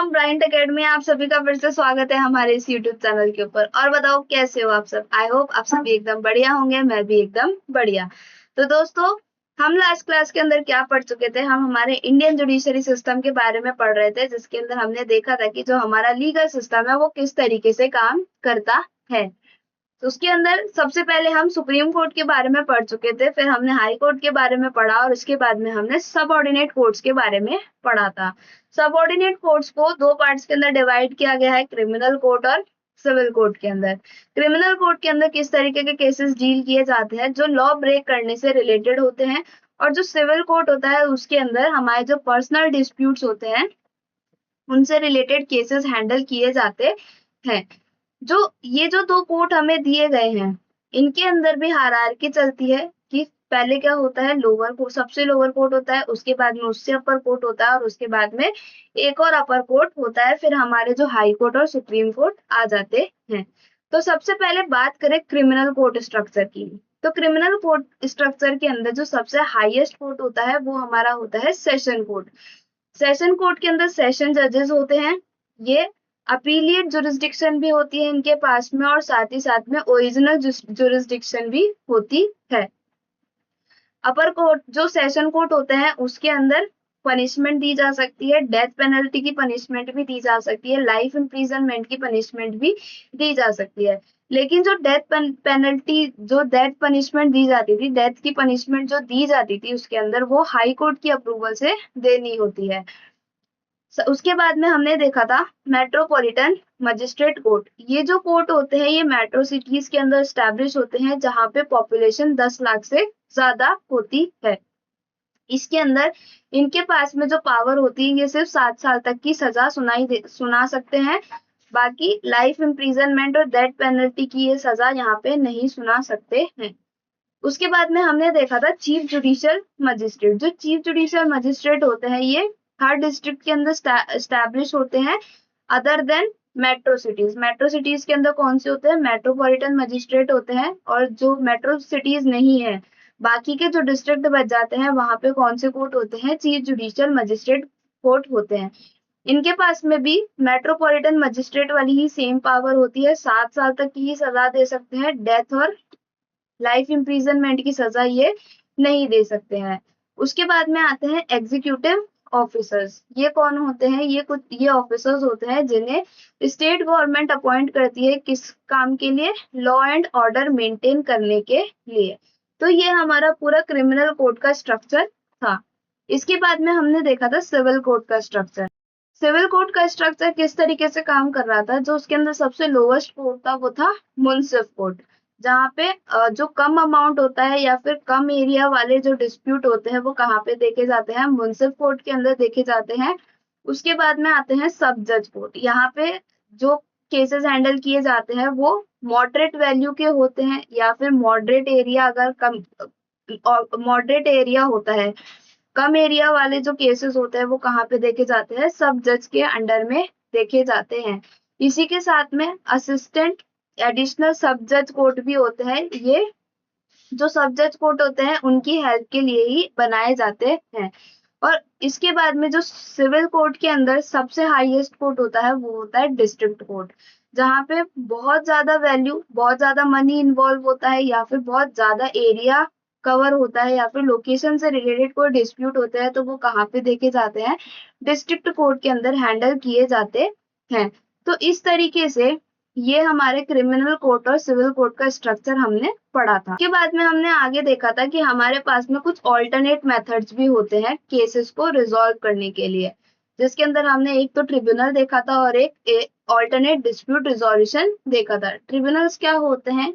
From Bryant academy. आप सभी का फिर से स्वागत है हमारे इस यूट्यूब चैनल के ऊपर। और बताओ कैसे हो आप सब। आई होप आप सभी एकदम बढ़िया होंगे, मैं भी एकदम बढ़िया। तो दोस्तों, हम लास्ट क्लास के अंदर क्या पढ़ चुके थे, हम हमारे इंडियन जुडिशरी सिस्टम के बारे में पढ़ रहे थे, जिसके अंदर हमने देखा था कि जो हमारा लीगल सिस्टम है वो किस तरीके से काम करता है। तो उसके अंदर सबसे पहले हम सुप्रीम कोर्ट के बारे में पढ़ चुके थे, फिर हमने हाई कोर्ट के बारे में पढ़ा और उसके बाद में हमने सबऑर्डिनेट कोर्ट्स के बारे में पढ़ा था। सबऑर्डिनेट कोर्ट्स को दो पार्ट्स के अंदर डिवाइड किया गया है, क्रिमिनल कोर्ट और सिविल कोर्ट के अंदर। क्रिमिनल कोर्ट के अंदर किस तरीके के केसेस डील किए जाते हैं जो लॉ ब्रेक करने से रिलेटेड होते हैं, और जो सिविल कोर्ट होता है उसके अंदर हमारे जो पर्सनल डिस्प्यूट्स होते हैं उनसे रिलेटेड केसेस हैंडल किए जाते हैं। जो दो कोर्ट हमें दिए गए हैं, इनके अंदर भी हायरार्की चलती है कि पहले क्या होता है, लोअर कोर्ट, सबसे लोअर कोर्ट होता है, उसके बाद में उससे अपर कोर्ट होता है और उसके बाद में एक और अपर कोर्ट होता है, फिर हमारे जो हाई कोर्ट और सुप्रीम कोर्ट आ जाते हैं। तो सबसे पहले बात करें क्रिमिनल कोर्ट स्ट्रक्चर की। तो क्रिमिनल कोर्ट स्ट्रक्चर के अंदर जो सबसे हाईएस्ट कोर्ट होता है वो हमारा होता है सेशन कोर्ट। सेशन कोर्ट के अंदर सेशन जजेस होते हैं, ये अपीलिएट जुरिस्डिक्शन भी होती है इनके पास में, और साथ ही साथ में ओरिजिनल जुरिस्डिक्शन भी होती है। अपर कोर्ट जो सेशन कोर्ट होते हैं उसके अंदर पनिशमेंट दी जा सकती है, डेथ पेनल्टी की पनिशमेंट भी दी जा सकती है, लाइफ इम्प्रिजनमेंट की पनिशमेंट भी दी जा सकती है। लेकिन जो डेथ पनिशमेंट दी जाती थी, डेथ की पनिशमेंट जो दी जाती थी उसके अंदर वो हाई कोर्ट की अप्रूवल से देनी होती है। उसके बाद में हमने देखा था मेट्रोपॉलिटन मजिस्ट्रेट कोर्ट। ये जो कोर्ट होते हैं ये मेट्रो सिटीज के अंदर स्टैब्लिश होते हैं जहां पे पॉपुलेशन 10 लाख से ज्यादा होती है। इसके अंदर इनके पास में जो पावर होती है, ये सिर्फ 7 साल तक की सजा सुना सकते हैं। बाकी लाइफ इम्प्रिजनमेंट और डेथ पेनल्टी की ये सजा यहाँ पे नहीं सुना सकते हैं। उसके बाद में हमने देखा था चीफ जुडिशियल मजिस्ट्रेट। जो चीफ जुडिशियल मजिस्ट्रेट होते हैं ये हर डिस्ट्रिक्ट के अंदर स्टैब्लिश होते हैं, other than metro cities. Metro cities के अंदर कौन से होते हैं, मेट्रोपॉलिटन मजिस्ट्रेट होते हैं, और जो मेट्रो सिटीज नहीं है, बाकी के जो डिस्ट्रिक्ट बच जाते हैं वहां पे कौन से कोर्ट होते हैं, चीफ जुडिशियल मजिस्ट्रेट कोर्ट होते हैं। इनके पास में भी मेट्रोपॉलिटन मजिस्ट्रेट वाली ही सेम पावर होती है, 7 साल तक की ही सजा दे सकते हैं, डेथ और लाइफ इम्प्रिजनमेंट की सजा ये नहीं दे सकते हैं। उसके बाद में आते हैं एग्जीक्यूटिव ऑफिसर्स। ये कौन होते हैं, ये ऑफिसर्स होते हैं जिन्हें स्टेट गवर्नमेंट अपॉइंट करती है, किस काम के लिए, लॉ एंड ऑर्डर मेंटेन करने के लिए। तो ये हमारा पूरा क्रिमिनल कोड का स्ट्रक्चर था। इसके बाद में हमने देखा था सिविल कोड का स्ट्रक्चर। सिविल कोड का स्ट्रक्चर किस तरीके से काम कर रहा था, जो उसके अंदर सबसे लोवेस्ट कोर्ट था वो था मुंसिफ कोर्ट, जहाँ पे जो कम अमाउंट होता है या फिर कम एरिया वाले जो डिस्प्यूट होते हैं वो कहाँ पे देखे जाते हैं, मुंसिफ कोर्ट के अंदर देखे जाते हैं। उसके बाद में आते हैं सब जज कोर्ट। यहाँ पे जो केसेस हैंडल किए जाते हैं वो मॉडरेट वैल्यू के होते हैं, या फिर मॉडरेट एरिया अगर कम मॉडरेट एरिया होता है, कम एरिया वाले जो केसेस होते हैं वो कहाँ पे देखे जाते हैं, सब जज के अंडर में देखे जाते हैं। इसी के साथ में असिस्टेंट एडिशनल सब जज कोर्ट भी होते हैं। ये जो सब जज कोर्ट होते हैं उनकी हेल्प के लिए ही बनाए जाते हैं। और इसके बाद में जो सिविल कोर्ट के अंदर सबसे हाईएस्ट कोर्ट होता है वो होता है डिस्ट्रिक्ट कोर्ट, जहाँ पे बहुत ज्यादा वैल्यू, बहुत ज्यादा मनी इन्वॉल्व होता है, या फिर बहुत ज्यादा एरिया कवर होता है, या फिर लोकेशन से रिलेटेड कोई डिस्प्यूट होता है तो वो कहाँ पे देखे जाते हैं, डिस्ट्रिक्ट कोर्ट के अंदर हैंडल किए जाते हैं। तो इस तरीके से ये हमारे क्रिमिनल कोर्ट और सिविल कोर्ट का स्ट्रक्चर हमने पढ़ा था। उसके बाद में हमने आगे देखा था कि हमारे पास में कुछ ऑल्टरनेट मेथड्स भी होते हैं केसेस को रिजॉल्व करने के लिए, जिसके अंदर हमने एक तो ट्रिब्यूनल देखा था और एक ऑल्टरनेट डिस्प्यूट रिजोल्यूशन देखा था। ट्रिब्यूनल्स क्या होते हैं,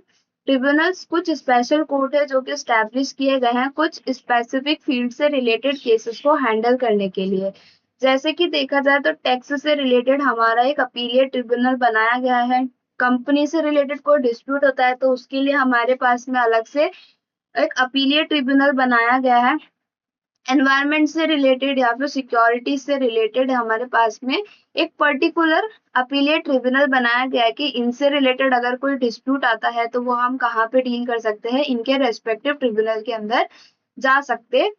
ट्रिब्यूनल्स कुछ स्पेशल कोर्ट है जो कि स्टैब्लिश किए गए हैं कुछ स्पेसिफिक फील्ड से रिलेटेड केसेस को हैंडल करने के लिए। जैसे कि देखा जाए तो टैक्स से रिलेटेड हमारा एक अपीलिएट ट्रिब्यूनल बनाया गया है, कंपनी से रिलेटेड कोई डिस्प्यूट होता है तो उसके लिए हमारे पास में अलग से एक अपीलिएट ट्रिब्यूनल बनाया गया है। एनवायरनमेंट से रिलेटेड या फिर सिक्योरिटी से रिलेटेड हमारे पास में एक पर्टिकुलर अपीलिएट ट्रिब्यूनल बनाया गया है कि इनसे रिलेटेड अगर कोई डिस्प्यूट आता है तो वो हम कहाँ पे डील कर सकते हैं, इनके रेस्पेक्टिव ट्रिब्यूनल के अंदर जा सकते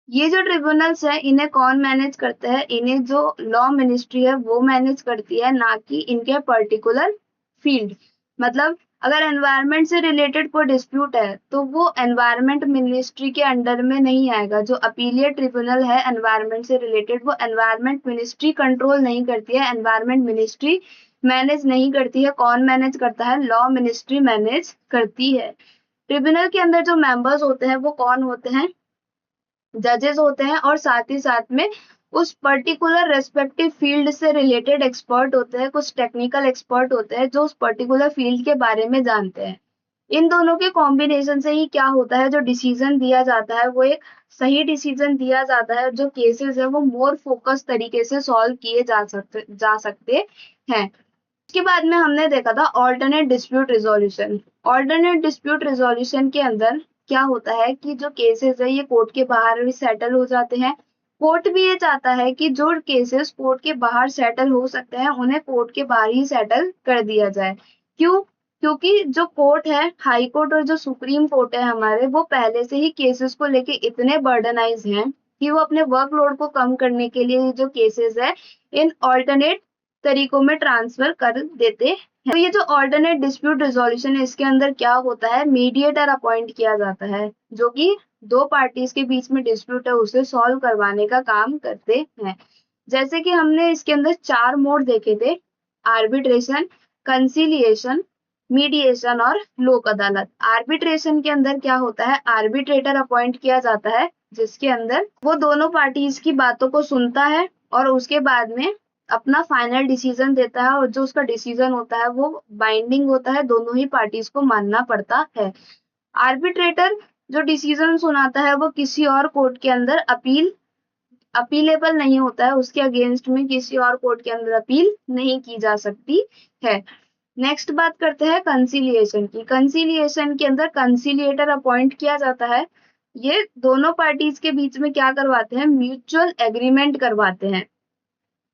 ये जो ट्रिब्यूनल्स है इन्हें कौन मैनेज करता है? इन्हें जो लॉ मिनिस्ट्री है वो मैनेज करती है, ना कि इनके पर्टिकुलर फील्ड। मतलब अगर एनवायरनमेंट से रिलेटेड कोई डिस्प्यूट है तो वो एनवायरनमेंट मिनिस्ट्री के अंडर में नहीं आएगा। जो अपीलियट ट्रिब्यूनल है एनवायरनमेंट से रिलेटेड, वो एनवायरनमेंट मिनिस्ट्री कंट्रोल नहीं करती है, एनवायरनमेंट मिनिस्ट्री मैनेज नहीं करती है। कौन मैनेज करता है? लॉ मिनिस्ट्री मैनेज करती है। ट्रिब्यूनल के अंदर जो मेंबर्स होते हैं वो कौन होते हैं? जजेस होते हैं, और साथ ही साथ में उस पर्टिकुलर रेस्पेक्टिव फील्ड से रिलेटेड एक्सपर्ट होते हैं, कुछ टेक्निकल एक्सपर्ट होते हैं जो उस पर्टिकुलर फील्ड के बारे में जानते हैं। इन दोनों के कॉम्बिनेशन से ही क्या होता है, जो डिसीजन दिया जाता है वो एक सही डिसीजन दिया जाता है। जो केसेस है वो मोर फोकस तरीके से सॉल्व किए जा सकते हैं। इसके बाद में हमने देखा था alternate dispute resolution. Alternate dispute resolution के अंदर क्या होता है कि जो केसेस है ये कोर्ट के बाहर भी सेटल हो जाते हैं। कोर्ट भी ये चाहता है कि जो केसेस कोर्ट के बाहर सेटल हो सकते हैं उन्हें कोर्ट के बाहर ही सेटल कर दिया जाए। क्यों? क्योंकि जो कोर्ट है, हाई कोर्ट और जो सुप्रीम कोर्ट है हमारे, वो पहले से ही केसेस को लेके इतने बर्डनाइज हैं कि वो अपने वर्कलोड को कम करने के लिए जो केसेस है इन ऑल्टरनेट तरीकों में ट्रांसफर कर देते हैं। तो ये जो ऑल्टरनेट डिस्प्यूट रिजोल्यूशन है इसके अंदर क्या होता है, मीडिएटर अपॉइंट किया जाता है जो कि दो पार्टीज के बीच में डिस्प्यूट है उसे सॉल्व करवाने का काम करते हैं। जैसे कि हमने इसके अंदर 4 मोड देखे थे, आर्बिट्रेशन, कंसिलिएशन, मीडिएशन और लोक अदालत। आर्बिट्रेशन के अंदर क्या होता है, आर्बिट्रेटर अपॉइंट किया जाता है जिसके अंदर वो दोनों पार्टीज की बातों को सुनता है और उसके बाद में अपना फाइनल डिसीजन देता है, और जो उसका डिसीजन होता है वो बाइंडिंग होता है, दोनों ही पार्टीज को मानना पड़ता है। आर्बिट्रेटर जो डिसीजन सुनाता है वो किसी और कोर्ट के अंदर अपीलेबल नहीं होता है, उसके अगेंस्ट में किसी और कोर्ट के अंदर अपील नहीं की जा सकती है। नेक्स्ट बात करते हैं कंसिलिएशन की। कंसिलिएशन के अंदर कंसिलिएटर अपॉइंट किया जाता है। ये दोनों पार्टीज के बीच में क्या करवाते हैं, म्यूचुअल एग्रीमेंट करवाते हैं।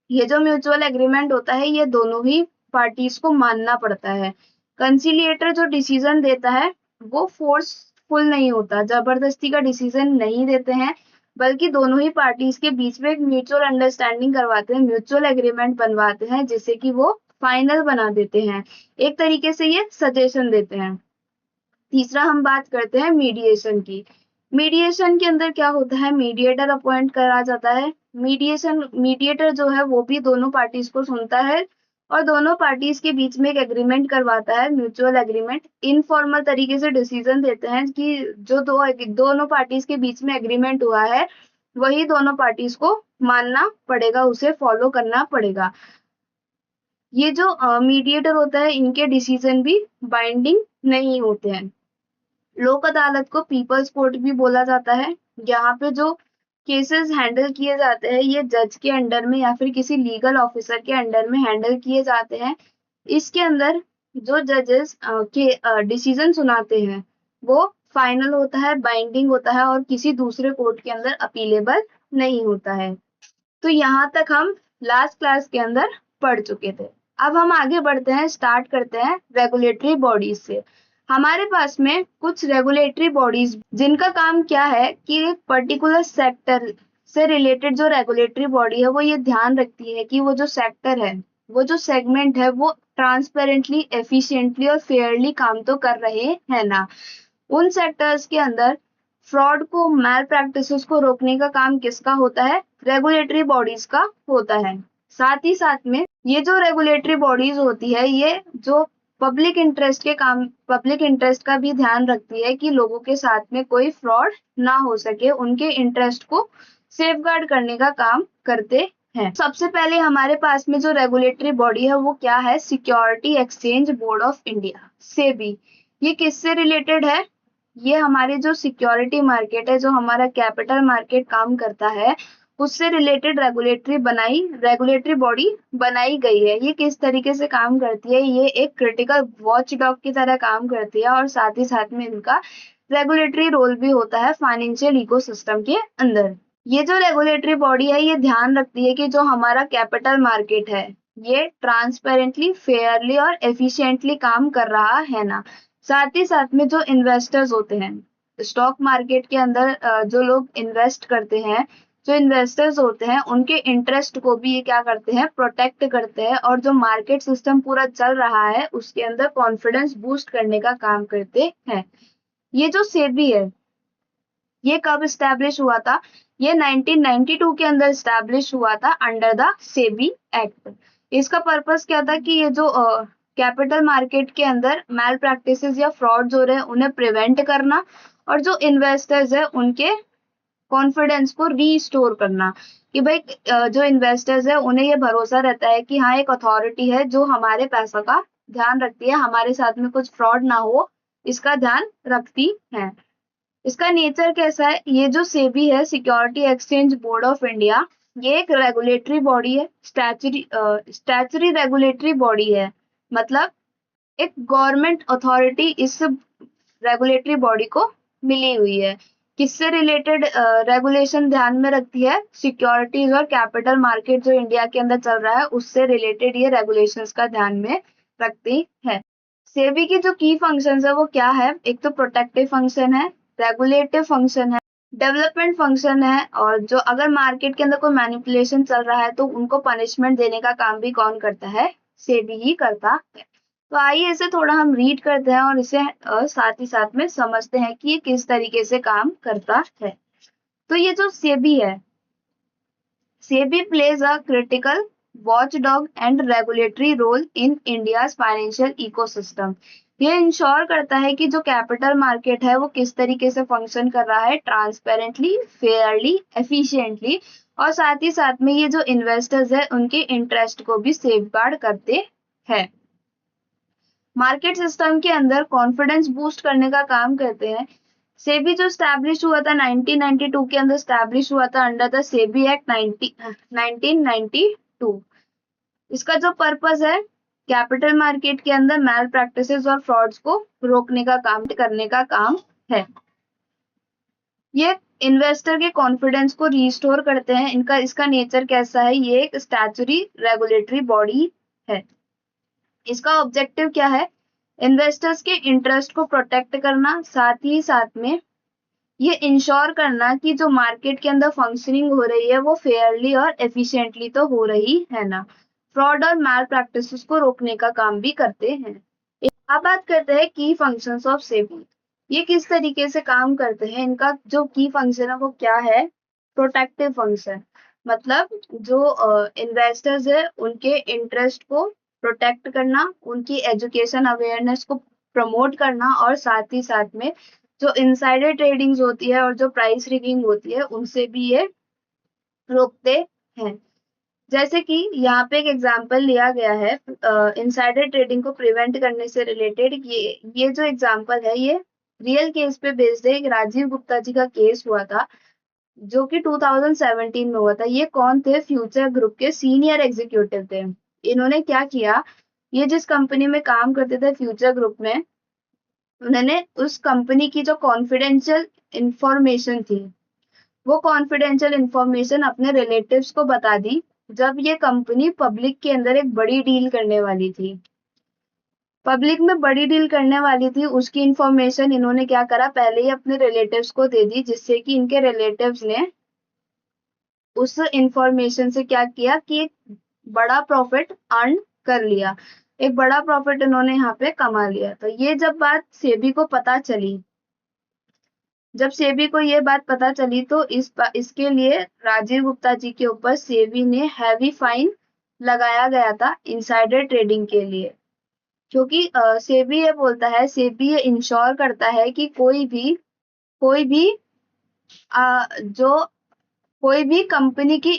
ये जो म्यूचुअल एग्रीमेंट होता है ये दोनों ही पार्टीज को मानना पड़ता है। कंसिलिएटर जो डिसीजन देता है वो फोर्सफुल नहीं होता, जबरदस्ती का डिसीजन नहीं देते हैं, बल्कि दोनों ही पार्टीज के बीच में एक म्यूचुअल अंडरस्टैंडिंग करवाते हैं, म्यूचुअल एग्रीमेंट बनवाते हैं जिससे कि वो फाइनल बना देते हैं। एक तरीके से ये सजेशन देते हैं। तीसरा हम बात करते हैं मीडिएशन की। मीडिएशन के अंदर क्या होता है, मीडिएटर अपॉइंट करा जाता है। मीडिएटर जो है वो भी दोनों पार्टीज को सुनता है और दोनों पार्टीज के बीच में एक एग्रीमेंट करवाता है, म्यूचुअल एग्रीमेंट। इनफॉर्मल तरीके से डिसीजन देते हैं कि जो दोनों पार्टीज के बीच में एग्रीमेंट हुआ है वही दोनों पार्टीज को मानना पड़ेगा, उसे फॉलो करना पड़ेगा। ये जो मीडिएटर होता है इनके डिसीजन भी बाइंडिंग नहीं होते हैं। लोक अदालत को पीपल्स कोर्ट भी बोला जाता है। यहाँ पे जो केसेस हैंडल किए जाते हैं ये जज के अंडर में या फिर किसी लीगल ऑफिसर के अंडर में हैंडल किए जाते हैं। इसके अंदर जो जजेस के डिसीजन सुनाते हैं वो फाइनल होता है, बाइंडिंग होता है और किसी दूसरे कोर्ट के अंदर अपीलेबल नहीं होता है। तो यहाँ तक हम लास्ट क्लास के अंदर पढ़ चुके थे। अब हम आगे बढ़ते हैं, स्टार्ट करते हैं रेगुलेटरी बॉडीज से। हमारे पास में कुछ रेगुलेटरी बॉडीज जिनका काम क्या है कि एक पर्टिकुलर सेक्टर से रिलेटेड जो रेगुलेटरी बॉडी है वो ये ध्यान रखती है कि वो जो सेक्टर है, वो जो सेगमेंट है वो ट्रांसपेरेंटली, एफिशिएंटली और फेयरली काम तो कर रहे हैं ना। उन सेक्टर्स के अंदर फ्रॉड को, मैल प्रैक्टिसेस को रोकने का काम किसका होता है, रेगुलेटरी बॉडीज का होता है। साथ ही साथ में ये जो रेगुलेटरी बॉडीज होती है ये जो पब्लिक इंटरेस्ट का भी ध्यान रखती है कि लोगों के साथ में कोई फ्रॉड ना हो सके, उनके इंटरेस्ट को सेफगार्ड करने का काम करते हैं। सबसे पहले हमारे पास में जो रेगुलेटरी बॉडी है वो क्या है, security exchange board of India, SEBI. ये किससे रिलेटेड है, ये हमारे जो सिक्योरिटी मार्केट है, जो हमारा कैपिटल मार्केट काम करता है, उससे रिलेटेड रेगुलेटरी बॉडी बनाई गई है। ये किस तरीके से काम करती है, ये एक क्रिटिकल वॉच डॉग की तरह काम करती है और साथ ही साथ में इनका रेगुलेटरी रोल भी होता है फाइनेंशियल इकोसिस्टम के अंदर। ये जो रेगुलेटरी बॉडी है ये ध्यान रखती है कि जो हमारा कैपिटल मार्केट है ये ट्रांसपेरेंटली, फेयरली और एफिशिएंटली काम कर रहा है ना। साथ ही साथ में जो इन्वेस्टर्स होते हैं स्टॉक मार्केट के अंदर जो लोग इन्वेस्ट करते हैं, जो इन्वेस्टर्स होते हैं, उनके इंटरेस्ट को भी ये क्या करते हैं, प्रोटेक्ट करते हैं, और जो मार्केट सिस्टम पूरा चल रहा है उसके अंदर कॉन्फिडेंस बूस्ट करने का काम करते हैं। ये जो सेबी है ये कब स्टैब्लिश हुआ था? ये 1992 के अंदर स्टैब्लिश हुआ था अंडर द सेबी एक्ट। इसका पर्पस क्या था कि ये जो कैपिटल मार्केट के अंदर मैल प्रैक्टिसेस या फ्रॉड हो रहे हैं उन्हें प्रिवेंट करना, और जो इन्वेस्टर्स है उनके कॉन्फिडेंस को रीस्टोर करना, कि भाई जो इन्वेस्टर्स है उन्हें ये भरोसा रहता है कि हाँ एक अथॉरिटी है जो हमारे पैसा का ध्यान रखती है, हमारे साथ में कुछ फ्रॉड ना हो इसका ध्यान रखती है। इसका नेचर कैसा है? ये जो सेबी है, security exchange board of India, ये एक रेगुलेटरी बॉडी है, स्टैचुरी रेगुलेटरी बॉडी है, मतलब एक गवर्नमेंट अथॉरिटी इस रेगुलेटरी बॉडी को मिली हुई है। किससे रिलेटेड रेगुलेशन ध्यान में रखती है? सिक्योरिटीज और कैपिटल मार्केट जो इंडिया के अंदर चल रहा है उससे रिलेटेड ये रेगुलेशंस का ध्यान में रखती है। सेबी की जो की फंक्शंस है वो क्या है? एक तो प्रोटेक्टिव फंक्शन है, रेगुलेटिव फंक्शन है, डेवलपमेंट फंक्शन है, और जो अगर मार्केट के अंदर कोई मैनिपुलेशन चल रहा है तो उनको पनिशमेंट देने का काम भी कौन करता है? सेबी ही करता है। तो आइए इसे थोड़ा हम रीड करते हैं और इसे साथ ही साथ में समझते हैं कि ये किस तरीके से काम करता है। तो ये जो सेबी है, SEBI plays a critical watchdog and regulatory role in India's financial ecosystem. ये इंश्योर करता है कि जो कैपिटल मार्केट है वो किस तरीके से फंक्शन कर रहा है, ट्रांसपेरेंटली, फेयरली, एफिशिएंटली, और साथ ही साथ में ये जो इन्वेस्टर्स है उनके इंटरेस्ट को भी सेफगार्ड करते हैं। मार्केट सिस्टम के अंदर कॉन्फिडेंस बूस्ट करने का काम करते हैं। सेबी जो स्टैब्लिश हुआ था 1992 के अंदर स्टैब्लिश हुआ था अंडर द सेबी एक्ट 1992। इसका जो पर्पस है, कैपिटल मार्केट के अंदर मैल प्रैक्टिसेस और फ्रॉड्स को रोकने का काम करने का काम है। ये इन्वेस्टर के कॉन्फिडेंस को रिस्टोर करते हैं। इसका नेचर कैसा है? ये एक स्टैचुरी रेगुलेटरी बॉडी है। इसका ऑब्जेक्टिव क्या है? इन्वेस्टर्स के इंटरेस्ट को प्रोटेक्ट करना, साथ ही साथ में ये इंश्योर करना कि जो मार्केट के अंदर फंक्शनिंग हो रही है वो फेयरली और एफिशिएंटली तो हो रही है ना। फ्रॉड और मैल प्रैक्टिसेस को रोकने का काम भी करते हैं। अब बात करते हैं की फंक्शंस ऑफ सेबी। ये किस तरीके से काम करते हैं? इनका जो की फंक्शन है वो क्या है? प्रोटेक्टिव फंक्शन, मतलब जो इन्वेस्टर्स है उनके इंटरेस्ट को प्रोटेक्ट करना, उनकी एजुकेशन अवेयरनेस को प्रमोट करना, और साथ ही साथ में जो इनसाइडर ट्रेडिंग्स होती है और जो प्राइस रिगिंग होती है उनसे भी ये रोकते हैं। जैसे कि यहाँ पे एक एग्जांपल लिया गया है इनसाइडर ट्रेडिंग को प्रिवेंट करने से रिलेटेड। ये जो एग्जांपल है ये रियल केस पे बेस्ड है। एक राजीव गुप्ता जी का केस हुआ था जो कि 2017 में हुआ था। ये कौन थे? फ्यूचर ग्रुप के सीनियर एग्जीक्यूटिव थे। इन्होंने क्या किया, ये जिस कंपनी में काम करते थे फ्यूचर ग्रुप में, उन्होंने उस कंपनी की जो कॉन्फिडेंशियल इंफॉर्मेशन थी वो कॉन्फिडेंशियल इंफॉर्मेशन अपने रिलेटिव्स को बता दी जब ये कंपनी पब्लिक के अंदर एक बड़ी डील करने वाली थी। पब्लिक में बड़ी डील करने वाली थी, उसकी इंफॉर्मेशन इन्होंने क्या करा, पहले ही अपने रिलेटिव्स को दे दी, जिससे कि इनके रिलेटिव्स ने उस इंफॉर्मेशन से क्या किया कि एक बड़ा प्रॉफिट अर्न कर लिया, एक बड़ा प्रॉफिट इन्होंने यहाँ पे कमा लिया। तो ये जब बात सेबी को पता चली, जब सेबी को ये बात पता चली तो इसके लिए राजीव गुप्ता जी के ऊपर सेबी ने हैवी फाइन लगाया गया था इनसाइडर ट्रेडिंग के लिए। क्योंकि सेबी ये बोलता है, सेबी ये इंश्योर करता है कि कोई भी कोई भी कंपनी की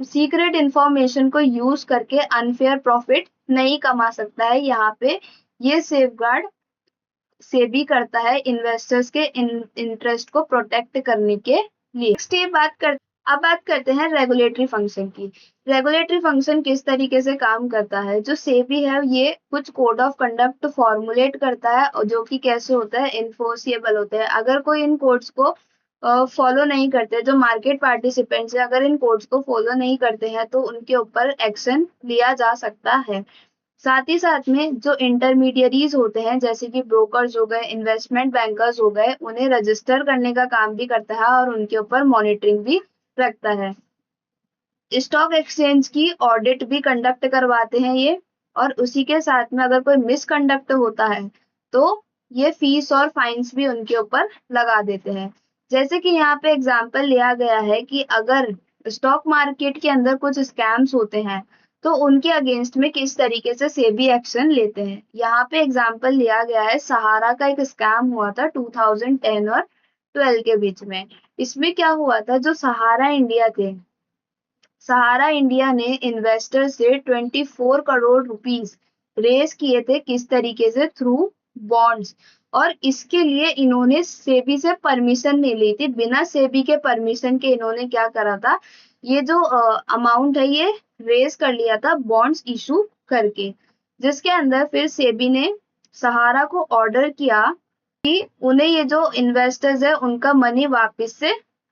सीक्रेट इंफॉर्मेशन को यूज करके अनफेयर प्रॉफिट नहीं कमा सकता है। यहाँ पे ये सेफगार्ड सेबी करता है इन्वेस्टर्स के इंटरेस्ट को प्रोटेक्ट करने के लिए। नेक्स्ट अब बात करते हैं रेगुलेटरी फंक्शन की। रेगुलेटरी फंक्शन किस तरीके से काम करता है? जो सेबी है ये कुछ कोड ऑफ कंडक्ट फॉर्मुलेट करता है और जो कि कैसे होता है, इन्फोर्सिएबल होता है। अगर कोई इन कोड्स को फॉलो नहीं करते, जो मार्केट पार्टिसिपेंट्स है अगर इन कोड्स को फॉलो नहीं करते हैं तो उनके ऊपर एक्शन लिया जा सकता है। साथ ही साथ में जो इंटरमीडियरीज होते हैं जैसे कि ब्रोकर्स हो गए, इन्वेस्टमेंट बैंकर्स हो गए, उन्हें रजिस्टर करने का काम भी करता है और उनके ऊपर मॉनिटरिंग भी रखता है। स्टॉक एक्सचेंज की ऑडिट भी कंडक्ट करवाते हैं ये, और उसी के साथ में अगर कोई मिसकंडक्ट होता है तो ये फीस और फाइन्स भी उनके ऊपर लगा देते हैं। जैसे कि यहाँ पे एग्जांपल लिया गया है कि अगर स्टॉक मार्केट के अंदर कुछ स्कैम्स होते हैं तो उनके अगेंस्ट में किस तरीके से सेबी एक्शन लेते हैं। यहाँ पे एग्जांपल लिया गया है, सहारा का एक स्कैम हुआ था 2010 और 12 के बीच में। इसमें क्या हुआ था, जो सहारा इंडिया थे, सहारा इंडिया ने इन्वेस्टर से 24 करोड़ रुपीस रेज किए थे, किस तरीके से, थ्रू बॉन्ड्स। और इसके लिए इन्होंने सेबी से परमिशन नहीं ली थी, बिना सेबी के परमिशन के इन्होंने क्या करा था, ये जो अमाउंट है ये रेज कर लिया था बॉन्ड्स इशू करके, जिसके अंदर फिर सेबी ने सहारा को ऑर्डर किया कि उन्हें ये जो इन्वेस्टर्स है उनका मनी वापस से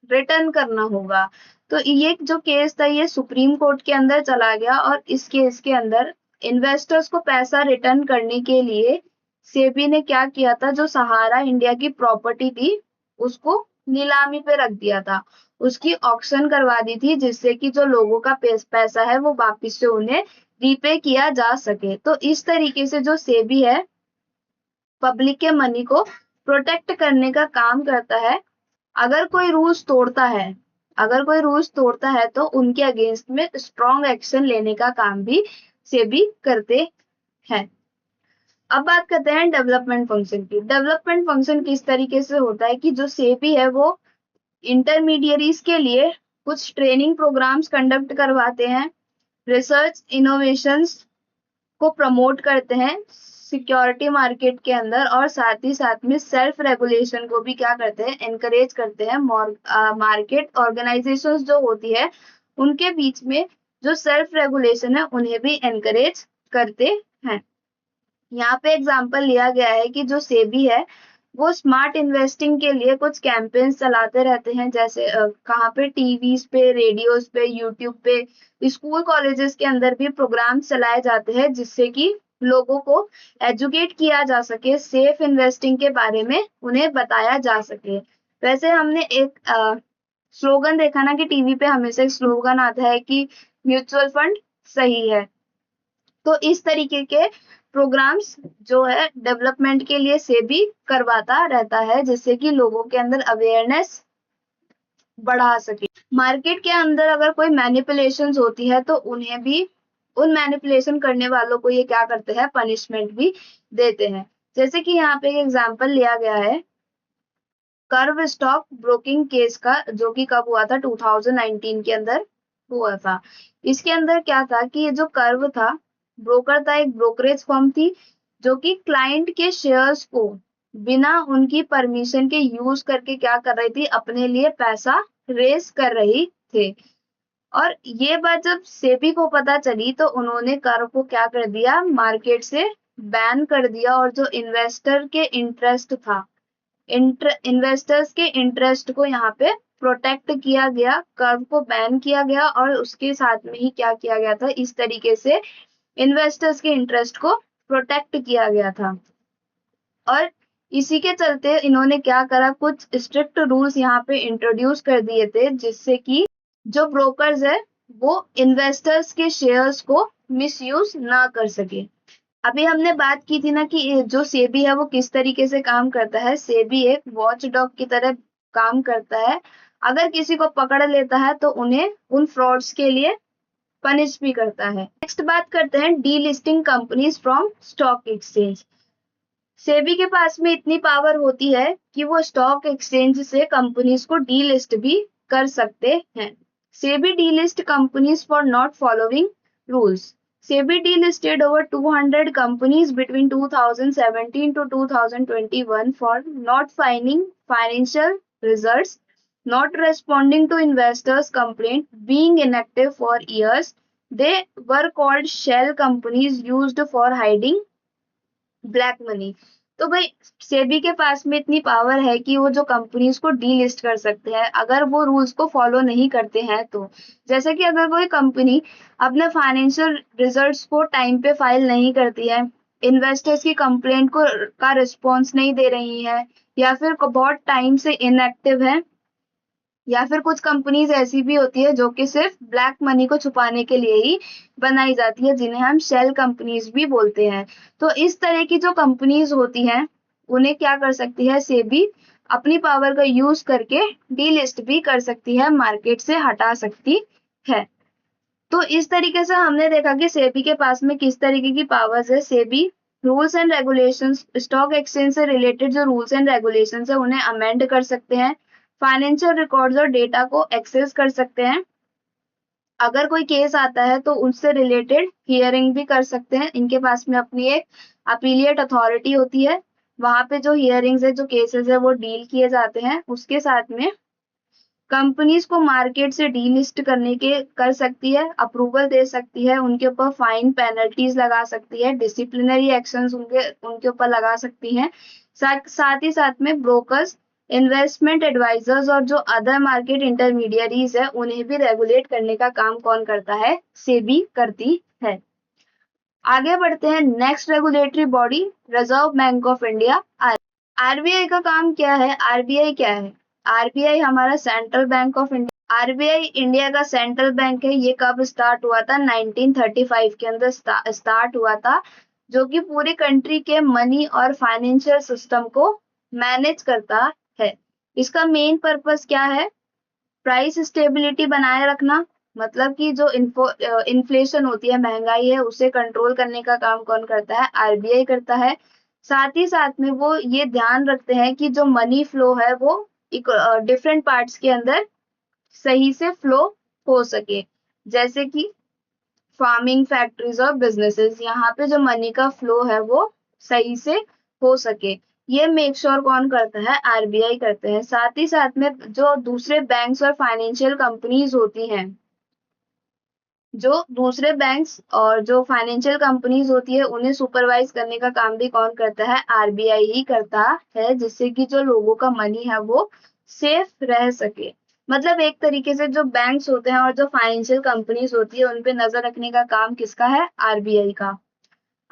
रिटर्न करना होगा। तो ये जो केस था ये सुप्रीम कोर्ट के अंदर चला गया, और इस केस के अंदर इन्वेस्टर्स को पैसा रिटर्न करने के लिए सेबी ने क्या किया था, जो सहारा इंडिया की प्रॉपर्टी थी उसको नीलामी पे रख दिया था, उसकी ऑक्शन करवा दी थी, जिससे कि जो लोगों का पैसा है वो वापिस से उन्हें रीपे किया जा सके। तो इस तरीके से जो सेबी है पब्लिक के मनी को प्रोटेक्ट करने का काम करता है। अगर कोई रूल्स तोड़ता है, अगर कोई रूल्स तोड़ता है तो उनके अगेंस्ट में स्ट्रॉन्ग एक्शन लेने का काम भी सेबी करते हैं। अब बात करते हैं डेवलपमेंट फंक्शन की। डेवलपमेंट फंक्शन किस तरीके से होता है कि जो सेबी है वो इंटरमीडियरीज के लिए कुछ ट्रेनिंग प्रोग्राम्स कंडक्ट करवाते हैं, रिसर्च इनोवेशंस को प्रमोट करते हैं सिक्योरिटी मार्केट के अंदर, और साथ ही साथ में सेल्फ रेगुलेशन को भी क्या करते हैं, एनकरेज करते हैं। मार्केट ऑर्गेनाइजेशंस जो होती है उनके बीच में जो सेल्फ रेगुलेशन है उन्हें भी एनकरेज करते हैं। यहाँ पे एग्जांपल लिया गया है कि जो सेबी है वो स्मार्ट इन्वेस्टिंग के लिए कुछ कैंपेन्स चलाते रहते हैं, जैसे कहाँ पे, टीवीज पे, रेडियोज पे, यूट्यूब पे, स्कूल कॉलेजेस के अंदर भी प्रोग्राम चलाए जाते हैं, जिससे कि लोगों को एजुकेट किया जा सके, सेफ इन्वेस्टिंग के बारे में उन्हें बताया जा सके। वैसे हमने एक स्लोगन देखा ना कि टीवी पे हमेशा एक स्लोगन आता है कि म्यूचुअल फंड सही है। तो इस तरीके के प्रोग्राम्स जो है डेवलपमेंट के लिए सेबी करवाता रहता है, जिससे कि लोगों के अंदर अवेयरनेस बढ़ा सके। मार्केट के अंदर अगर कोई मैनिपुलेशंस होती है तो उन्हें भी, उन मैनिपुलेशन करने वालों को ये क्या करते हैं, पनिशमेंट भी देते हैं। जैसे कि यहाँ पे एक एग्जांपल लिया गया है कर्व स्टॉक ब्रोकिंग केस का, जो कि कब हुआ था, 2019 के अंदर हुआ था। इसके अंदर क्या था कि ये जो कर्व था, ब्रोकर था, एक ब्रोकरेज फर्म थी जो कि क्लाइंट के शेयर्स को बिना उनकी परमिशन के यूज करके क्या कर रही थी, अपने लिए पैसा रेस कर रही थे। और ये बात जब सेबी को पता चली तो उन्होंने कर्व को क्या कर दिया, मार्केट से बैन कर दिया, और जो इन्वेस्टर के इंटरेस्ट था, इन्वेस्टर्स के इंटरेस्ट को यहाँ पे प्रोटेक्ट किया गया, कर्व को बैन किया गया, और उसके साथ में ही क्या किया गया था, इस तरीके से इन्वेस्टर्स के इंटरेस्ट को प्रोटेक्ट किया गया था। और इसी के चलते इन्होंने क्या करा, कुछ स्ट्रिक्ट रूल्स यहाँ पे इंट्रोड्यूस कर दिए थे, जिससे कि जो ब्रोकर्स है वो इन्वेस्टर्स के शेयर्स को मिसयूज ना कर सके। अभी हमने बात की थी ना कि जो सेबी है वो किस तरीके से काम करता है। सेबी एक वॉच डॉग की तरह काम करता है, अगर किसी को पकड़ लेता है तो उन्हें उन फ्रॉड्स के लिए पनिश भी करता है। नेक्स्ट बात करते हैं D listing companies from stock exchange. SEBI के पास में इतनी पावर होती है कि वो स्टॉक एक्सचेंज से कंपनीज को डी लिस्ट भी कर सकते हैं। SEBI D list companies for not following rules. SEBI delisted over 200 companies between 2017 to 2021 for not filing financial results, not responding to investors' complaints, being inactive for years. They were called shell companies used for hiding black money. तो भाई सेबी के पास में इतनी power है कि वो जो companies को डीलिस्ट कर सकते हैं अगर वो रूल्स को फॉलो नहीं करते हैं तो। जैसे कि अगर कोई कंपनी अपने फाइनेंशियल रिजल्ट्स को टाइम पे फाइल नहीं करती है, इन्वेस्टर्स की कंप्लेंट को का रिस्पॉन्स नहीं दे रही है, या फिर बहुत टाइम से इनएक्टिव है, या फिर कुछ कंपनीज ऐसी भी होती है जो कि सिर्फ ब्लैक मनी को छुपाने के लिए ही बनाई जाती है, जिन्हें हम शेल कंपनीज भी बोलते हैं। तो इस तरह की जो कंपनीज होती हैं उन्हें क्या कर सकती है सेबी अपनी पावर का यूज करके डीलिस्ट भी कर सकती है, मार्केट से हटा सकती है। तो इस तरीके से हमने देखा कि सेबी के पास में किस तरीके की पावर्स है। SEBI rules and regulations, stock exchange से रिलेटेड जो रूल्स एंड रेगुलेशंस है उन्हें अमेंड कर सकते हैं, फाइनेंशियल रिकॉर्ड्स और डेटा को एक्सेस कर सकते हैं, अगर कोई केस आता है तो उससे रिलेटेड हियरिंग भी कर सकते हैं। इनके पास में अपनी एक अपीलिएट अथॉरिटी होती है, वहां पे जो हियरिंग्स है, जो केसेस है वो डील किए जाते हैं। उसके साथ में कंपनीज को मार्केट से डीलिस्ट करने के कर सकती है, अप्रूवल दे सकती है, उनके ऊपर फाइन पेनल्टीज लगा सकती है, डिसिप्लिनरी एक्शंस उनके ऊपर लगा सकती हैं। साथ ही साथ में ब्रोकर्स, इन्वेस्टमेंट एडवाइजर्स और जो अदर मार्केट इंटरमीडियरीज है उन्हें भी रेगुलेट करने का काम कौन करता है, सेबी करती है। आगे बढ़ते हैं, next regulatory body reserve bank of India. RBI का काम क्या है? आरबीआई क्या है? आरबीआई हमारा central bank of India, RBI India का सेंट्रल बैंक है। ये कब स्टार्ट हुआ था? 1935 के अंदर स्टार्ट हुआ था, जो कि पूरी कंट्री के मनी और फाइनेंशियल सिस्टम को मैनेज करता है। इसका मेन पर्पस क्या है? प्राइस स्टेबिलिटी बनाए रखना, मतलब कि जो इन्फ्लेशन होती है, महंगाई है, उसे कंट्रोल करने का काम कौन करता है? आरबीआई करता है। साथ ही साथ में वो ये ध्यान रखते हैं कि जो मनी फ्लो है वो डिफरेंट पार्ट्स के अंदर सही से फ्लो हो सके, जैसे कि फार्मिंग, फैक्ट्रीज और बिजनेसेस, यहाँ पे जो मनी का फ्लो है वो सही से हो सके। ये मेक श्योर कौन करता है? आरबीआई करते हैं। साथ ही साथ में जो दूसरे बैंक्स और फाइनेंशियल कंपनीज होती हैं, जो दूसरे बैंक्स और जो फाइनेंशियल कंपनीज होती है उन्हें सुपरवाइज करने का काम भी कौन करता है? आरबीआई ही करता है, जिससे कि जो लोगों का मनी है वो सेफ रह सके। मतलब एक तरीके से जो बैंक्स होते हैं और जो फाइनेंशियल कंपनीज होती है उन पे नजर रखने का काम किसका है? आरबीआई का।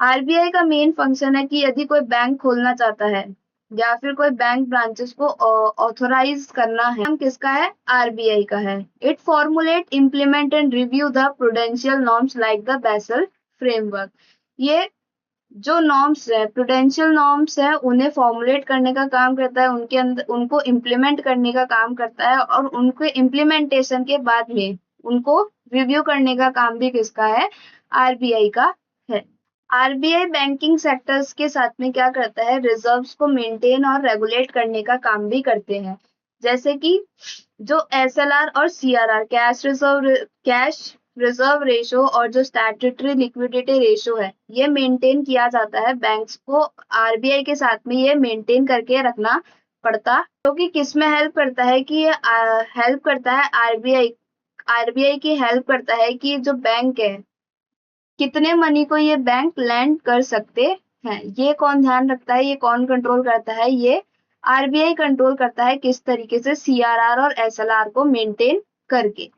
आरबीआई का मेन फंक्शन है कि यदि कोई बैंक खोलना चाहता है या फिर कोई बैंक ब्रांचेस को ऑथोराइज करना है, काम किसका है? आरबीआई का है। It formulate, implement and review the prudential norms like the Basel framework. ये जो नॉर्म्स है, प्रूडेंशियल नॉर्म्स है, उन्हें फॉर्मुलेट करने का काम करता है, उनके अंदर उनको इम्प्लीमेंट करने का काम करता है, और उनके इम्प्लीमेंटेशन के बाद में उनको रिव्यू करने का काम भी किसका है? आरबीआई का है। आरबीआई बैंकिंग सेक्टर्स के साथ में क्या करता है? रिजर्व्स को मेंटेन और रेगुलेट करने का काम भी करते हैं, जैसे कि जो एसएलआर और सीआरआर, कैश रिजर्व रेशो और जो स्टैट्यूटरी लिक्विडिटी रेशो है, ये मेंटेन किया जाता है। बैंक्स को आरबीआई के साथ में ये मेंटेन करके रखना पड़ता, जो कि किस में हेल्प करता है? कि ये हेल्प करता है आरबीआई, आरबीआई की हेल्प करता है कि जो बैंक है कितने मनी को ये बैंक लैंड कर सकते हैं। ये कौन ध्यान रखता है? ये कौन कंट्रोल करता है? ये आरबीआई कंट्रोल करता है। किस तरीके से? सीआरआर और एसएलआर को मेंटेन करके।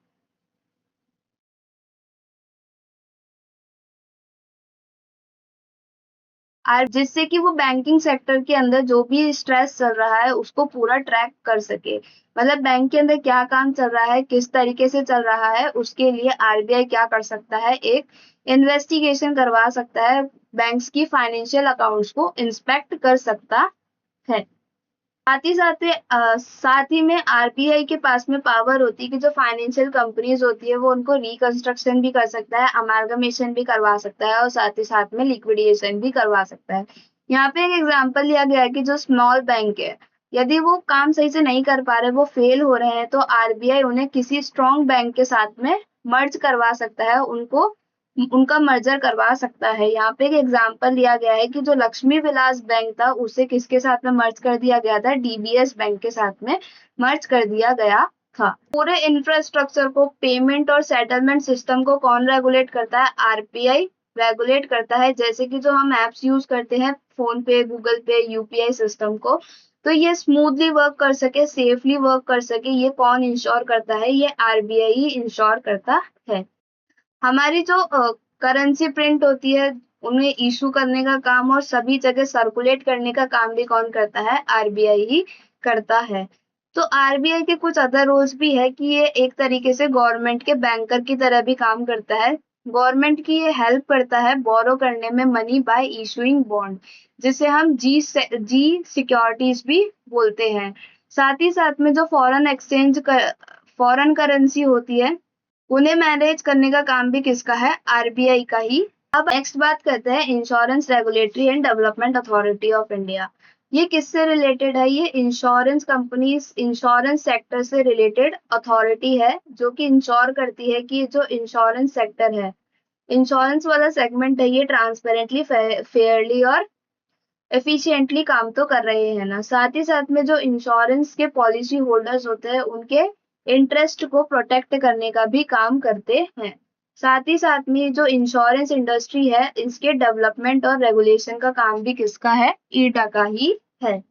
और जिससे कि वो बैंकिंग सेक्टर के अंदर जो भी स्ट्रेस चल रहा है उसको पूरा ट्रैक कर सके। मतलब बैंक के अंदर क्या काम चल रहा है, किस तरीके से चल रहा है, उसके लिए आरबीआई क्या कर सकता है? एक इन्वेस्टिगेशन करवा सकता है, बैंक्स की फाइनेंशियल अकाउंट्स को इंस्पेक्ट कर सकता है। साथ ही में आरबीआई के पास में पावर होती है कि जो फाइनेंशियल कंपनीज होती है वो उनको रिकंस्ट्रक्शन भी कर सकता है, अमालगमेशन भी करवा सकता है, और साथ ही साथ में लिक्विडेशन भी करवा सकता है। यहाँ पे एक एग्जांपल लिया गया है कि जो स्मॉल बैंक है, यदि वो काम सही से नहीं कर पा रहे, वो फेल हो रहे हैं, तो आरबीआई उन्हें किसी स्ट्रॉन्ग बैंक के साथ में मर्ज करवा सकता है, उनको उनका मर्जर करवा सकता है। यहाँ पे एक एग्जांपल लिया गया है कि जो लक्ष्मी विलास बैंक था उसे किसके साथ में मर्ज कर दिया गया था? डीबीएस बैंक के साथ में मर्ज कर दिया गया था। पूरे इंफ्रास्ट्रक्चर को, पेमेंट और सेटलमेंट सिस्टम को कौन रेगुलेट करता है? आरबीआई रेगुलेट करता है, जैसे कि जो हम एप्स यूज करते हैं फोन पे, गूगल पे, यूपीआई सिस्टम को, तो ये स्मूथली वर्क कर सके, सेफली वर्क कर सके, ये कौन इंश्योर करता है? ये आरबीआई ही इंश्योर करता है। हमारी जो करेंसी प्रिंट होती है उन्हें इशू करने का काम और सभी जगह सर्कुलेट करने का काम भी कौन करता है? आरबीआई ही करता है। तो आरबीआई के कुछ अदर रोल्स भी है कि ये एक तरीके से गवर्नमेंट के बैंकर की तरह भी काम करता है। गवर्नमेंट की ये हेल्प करता है बोरो करने में मनी बाय इशूइंग बॉन्ड, जिसे हम जी सिक्योरिटीज भी बोलते हैं। साथ ही साथ में जो फॉरेन करेंसी होती है उन्हें मैनेज करने का काम भी किसका है? आरबीआई का ही। अब नेक्स्ट बात करते हैं insurance regulatory and development authority of India. ये किससे रिलेटेड है? ये इंश्योरेंस कंपनीज, इंश्योरेंस सेक्टर से रिलेटेड अथॉरिटी है जो कि इंश्योर करती है कि जो इंश्योरेंस सेक्टर है, इंश्योरेंस वाला सेगमेंट है, ये ट्रांसपेरेंटली, फेयरली और एफिशिएंटली काम तो कर रहे हैं ना। साथ ही साथ में जो इंश्योरेंस के पॉलिसी होल्डर्स होते हैं उनके इंटरेस्ट को प्रोटेक्ट करने का भी काम करते हैं। साथ ही साथ में जो इंश्योरेंस इंडस्ट्री है इसके डेवलपमेंट और रेगुलेशन का काम भी किसका है? ईडा का ही है।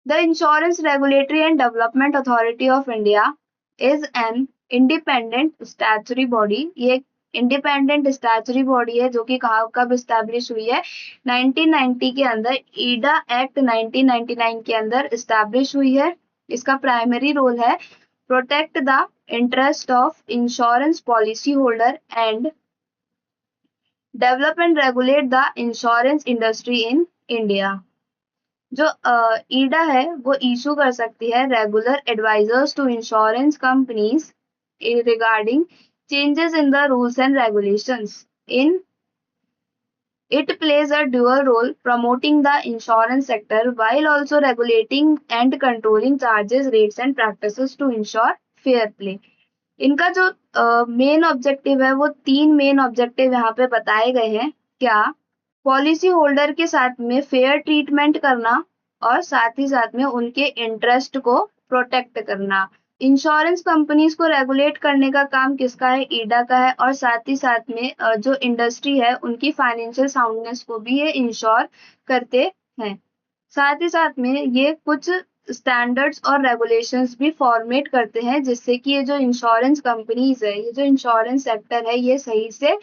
The insurance regulatory and development authority of India is an independent statutory body. ये इंडिपेंडेंट स्टैट्यूटरी बॉडी है जो कि कब स्टैब्लिश हुई है? 1990 के अंदर, ईडा एक्ट 1999 के अंदर स्टैब्लिश हुई है। इसका प्राइमरी रोल है protect the interest of insurance policy holder and develop and regulate the insurance industry in India. जो ईडा है वो इशू कर सकती है regular advisers to insurance companies regarding changes in the rules and regulations. It plays a dual role promoting the insurance sector while also regulating and controlling charges, rates and practices to ensure fair play. इनका जो main objective है वो 3 main objective यहाँ पे बताए गए हैं। क्या? पॉलिसी होल्डर के साथ में फेयर ट्रीटमेंट करना और साथ ही साथ में उनके इंटरेस्ट को प्रोटेक्ट करना। इंश्योरेंस कंपनीज को रेगुलेट करने का काम किसका है? ईडा का है। और साथ ही साथ में जो इंडस्ट्री है उनकी फाइनेंशियल साउंडनेस को भी ये इंश्योर करते हैं। साथ ही साथ में ये कुछ स्टैंडर्ड्स और रेगुलेशंस भी फॉर्मेट करते हैं जिससे कि ये जो इंश्योरेंस कंपनीज है, ये जो इंश्योरेंस सेक्टर है, ये सही से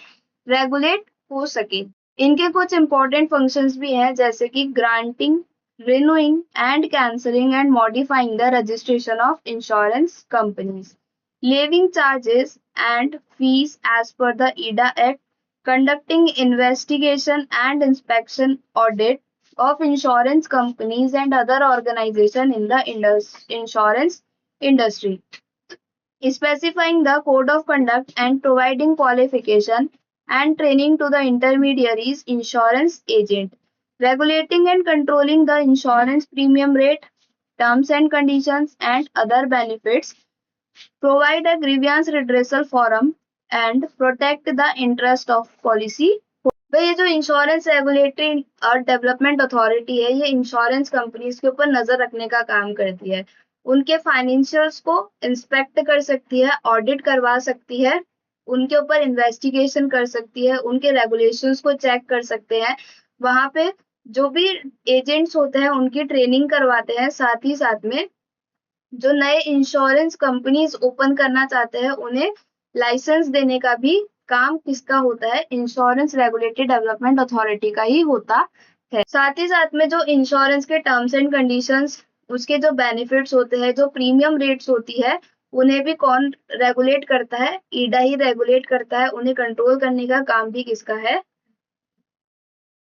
रेगुलेट हो सके। इनके कुछ इंपॉर्टेंट फंक्शंस भी हैं जैसे कि granting, renewing and cancelling and modifying the registration of insurance companies, levying charges and fees as per the IDA Act, conducting investigation and inspection audit of insurance companies and other organizations in the insurance industry, specifying the code of conduct and providing qualification and training to the intermediaries insurance agent, regulating and controlling the insurance premium rate, terms and conditions and other benefits, provide a grievance redressal forum and protect the interest of policy। तो ये जो insurance regulatory और development authority है ये insurance companies के ऊपर नजर रखने का काम करती है। उनके फाइनेंशियल्स को इंस्पेक्ट कर सकती है, ऑडिट करवा सकती है, उनके ऊपर इन्वेस्टिगेशन कर सकती है, उनके रेगुलेशंस को चेक कर सकते हैं। वहां पे जो भी एजेंट्स होते हैं उनकी ट्रेनिंग करवाते हैं। साथ ही साथ में जो नए इंश्योरेंस कंपनीज ओपन करना चाहते हैं उन्हें लाइसेंस देने का भी काम किसका होता है? इंश्योरेंस रेगुलेटरी डेवलपमेंट अथॉरिटी का ही होता है। साथ ही साथ में जो इंश्योरेंस के टर्म्स एंड कंडीशंस, उसके जो बेनिफिट्स होते हैं, जो प्रीमियम रेट्स होती है, उन्हें भी कौन रेगुलेट करता है? ईडा ही रेगुलेट करता है। उन्हें कंट्रोल करने का काम भी किसका है?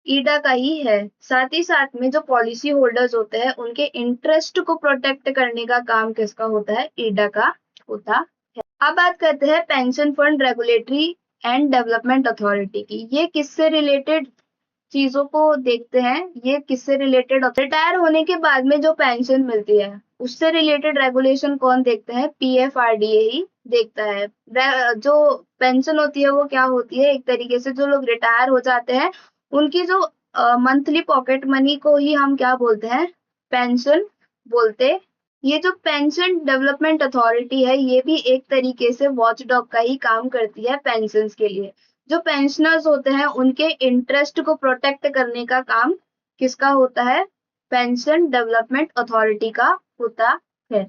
ईडा का ही है। साथ ही साथ में जो पॉलिसी होल्डर्स होते हैं उनके इंटरेस्ट को प्रोटेक्ट करने का काम किसका होता है? ईडा का होता है। अब बात करते हैं pension fund regulatory and development authority की। ये किससे रिलेटेड चीजों को देखते हैं? ये किससे रिलेटेड? रिटायर होने के बाद में जो पेंशन मिलती है उससे रिलेटेड रेगुलेशन कौन देखते हैं? पीएफआरडीए ही देखता है। जो पेंशन होती है वो क्या होती है? एक तरीके से जो लोग रिटायर हो जाते हैं उनकी जो मंथली पॉकेट मनी को ही हम क्या बोलते हैं? पेंशन बोलते। ये जो पेंशन डेवलपमेंट अथॉरिटी है ये भी एक तरीके से वॉचडॉग का ही काम करती है पेंशन्स के लिए। जो पेंशनर्स होते हैं उनके इंटरेस्ट को प्रोटेक्ट करने का काम किसका होता है? पेंशन डेवलपमेंट अथॉरिटी का होता है।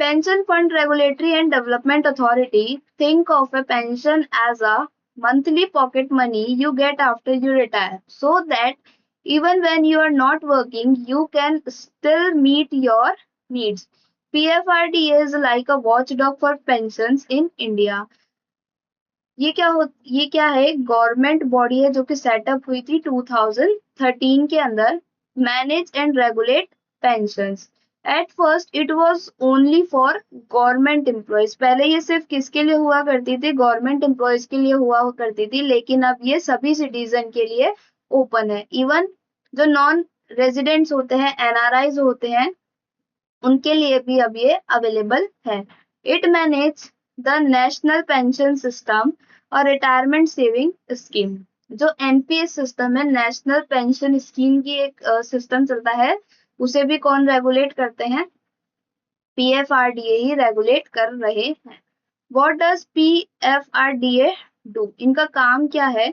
Pension fund regulatory and development authority think of a pension as a monthly pocket money you get after you retire, so that even when you are not working you can still meet your needs. PFRDA is like a watchdog for pensions in India. ये क्या है? Government body है जो कि setup हुई थी 2013 के अंदर, manage and regulate pensions. At first it was only for government employees. पहले ये सिर्फ किसके लिए हुआ करती थी? गवर्नमेंट एम्प्लॉयज के लिए हुआ करती थी, लेकिन अब ये सभी सिटीजन के लिए ओपन है। इवन जो नॉन रेजिडेंट्स होते हैं, एनआरआईज होते हैं, उनके लिए भी अब ये अवेलेबल है। It manage the national pension system और रिटायरमेंट सेविंग स्कीम। जो एनपीएस सिस्टम है, नेशनल पेंशन स्कीम की एक सिस्टम चलता है, उसे भी कौन रेगुलेट करते हैं? पीएफआरडीए ही रेगुलेट कर रहे हैं। What does PFRDA do? इनका काम क्या है?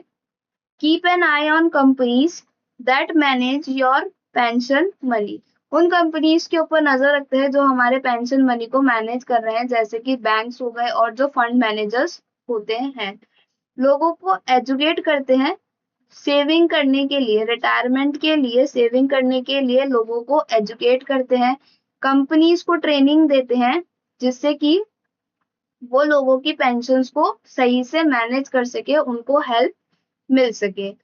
Keep an I on companies that manage your pension money. उन कंपनीज के ऊपर नजर रखते हैं जो हमारे पेंशन मनी को मैनेज कर रहे हैं, जैसे कि बैंक्स हो गए और जो फंड मैनेजर्स होते हैं। लोगों को एजुकेट करते हैं सेविंग करने के लिए, रिटायरमेंट के लिए सेविंग करने के लिए लोगों को एजुकेट करते हैं। कंपनीज को ट्रेनिंग देते हैं जिससे कि वो लोगों की पेंशन्स को सही से मैनेज कर सके, उनको हेल्प मिल सके।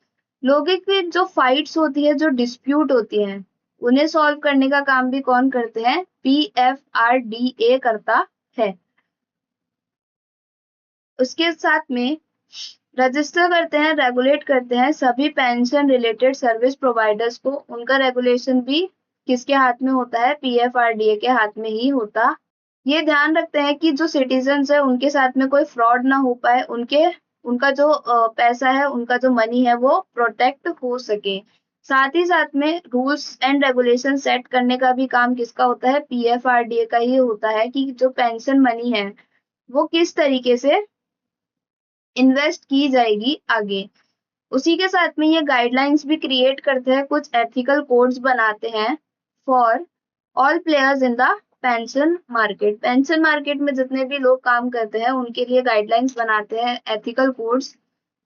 लोगों की जो फाइट्स होती है, जो डिस्प्यूट होती हैं, उन्हें सॉल्व करने का काम भी कौन करते हैं? पीएफआरडीए करता है। उसके साथ में रजिस्टर करते हैं, रेगुलेट करते हैं सभी पेंशन रिलेटेड सर्विस प्रोवाइडर्स को। उनका रेगुलेशन भी किसके हाथ में होता है? पीएफआरडीए के हाथ में ही होता। ये ध्यान रखते हैं कि जो सिटीजन्स है उनके साथ में कोई फ्रॉड ना हो पाए, उनका जो पैसा है, उनका जो मनी है वो प्रोटेक्ट हो सके। साथ ही साथ में रूल्स एंड रेगुलेशन सेट करने का भी काम किसका होता है? पीएफआरडीए का ही होता है कि जो पेंशन मनी है वो किस तरीके से इन्वेस्ट की जाएगी आगे। उसी के साथ में ये गाइडलाइंस भी क्रिएट करते हैं, कुछ एथिकल कोड्स बनाते हैं for all players in the pension market. Pension market में जितने भी लोग काम करते हैं उनके लिए गाइडलाइंस बनाते हैं, एथिकल कोड्स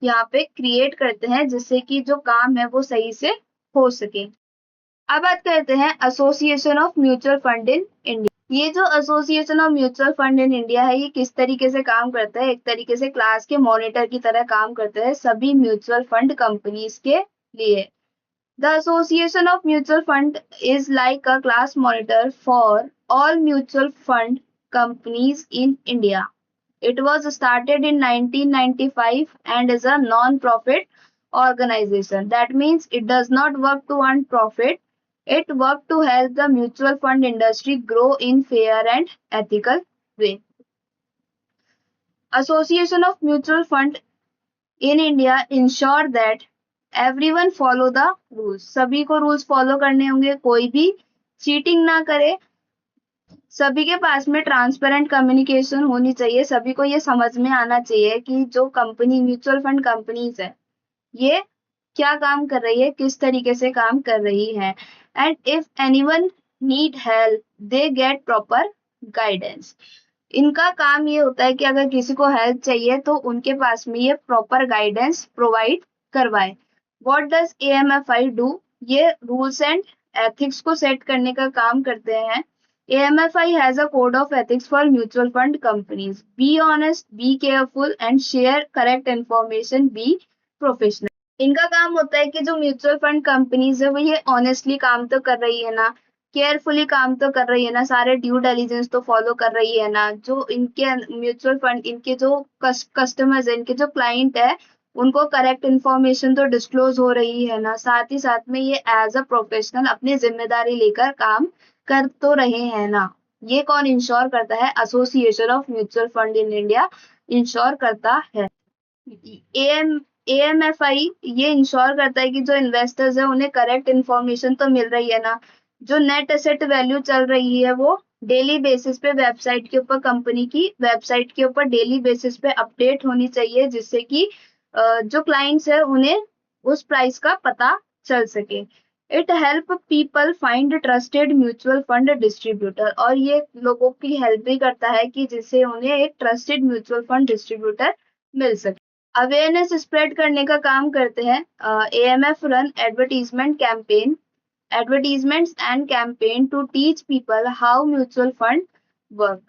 यहाँ पे क्रिएट करते हैं जिससे कि जो काम है वो सही से हो सके। अब बात करते हैं association of mutual fund in India. ये जो association of mutual fund in India है, ये किस तरीके से काम करता है? एक तरीके से क्लास के मॉनिटर की तरह काम करता है सभी म्यूचुअल फंड कंपनीज के लिए। The association of mutual fund is like a class monitor for all mutual fund companies in India. It was started in 1995 and is a non-profit organization. That means it does not work to earn profit. It works to help the mutual fund industry grow in fair and ethical way. Association of Mutual Fund in India ensure that everyone follow the rules. सभी को rules follow करने होंगे, कोई भी cheating ना करे, सभी के पास में ट्रांसपेरेंट कम्युनिकेशन होनी चाहिए। सभी को ये समझ में आना चाहिए कि जो कंपनी म्यूचुअल फंड कंपनीज है ये क्या काम कर रही है, किस तरीके से काम कर रही है। And if anyone need help they get proper guidance. इनका काम ये होता है कि अगर किसी को हेल्प चाहिए तो उनके पास में ये प्रॉपर गाइडेंस प्रोवाइड करवाए। What does AMFI do? ये रूल्स एंड एथिक्स को सेट करने का काम करते हैं। AMFI has a code of ethics for mutual fund companies. Be honest, be careful and share correct information, be professional. इनका काम होता है कि जो म्यूचुअल फंड कंपनीज है वो ये ऑनेस्टली काम तो कर रही है ना, केयरफुली काम तो कर रही है ना, सारे ड्यू डिलिजेंस तो फॉलो कर रही है ना, जो इनके म्यूचुअल फंड, इनके जो कस्टमर्स है, इनके जो क्लाइंट है, उनको करेक्ट इन्फॉर्मेशन तो डिस्क्लोज हो रही है ना, साथ ही साथ में ये एज अ प्रोफेशनल अपनी जिम्मेदारी लेकर काम कर तो रहे हैं ना। ये कौन इंश्योर करता है? Association of mutual fund in India ensure करता है। एएमएफआई ये इंश्योर करता है कि जो इन्वेस्टर्स है उन्हें करेक्ट इन्फॉर्मेशन तो मिल रही है ना, जो नेट एसेट वैल्यू चल रही है वो डेली बेसिस पे वेबसाइट के ऊपर कंपनी की वेबसाइट के ऊपर डेली बेसिस पे अपडेट होनी चाहिए, जिससे कि जो क्लाइंट्स है उन्हें उस प्राइस का पता चल सके। It help people find trusted mutual fund distributor, और ये लोगों की हेल्प भी करता है कि जिससे उन्हें एक ट्रस्टेड म्यूचुअल फंड डिस्ट्रीब्यूटर मिल सके। अवेयरनेस स्प्रेड करने का काम करते हैं। AMF run advertisements and campaign to teach people how mutual fund work.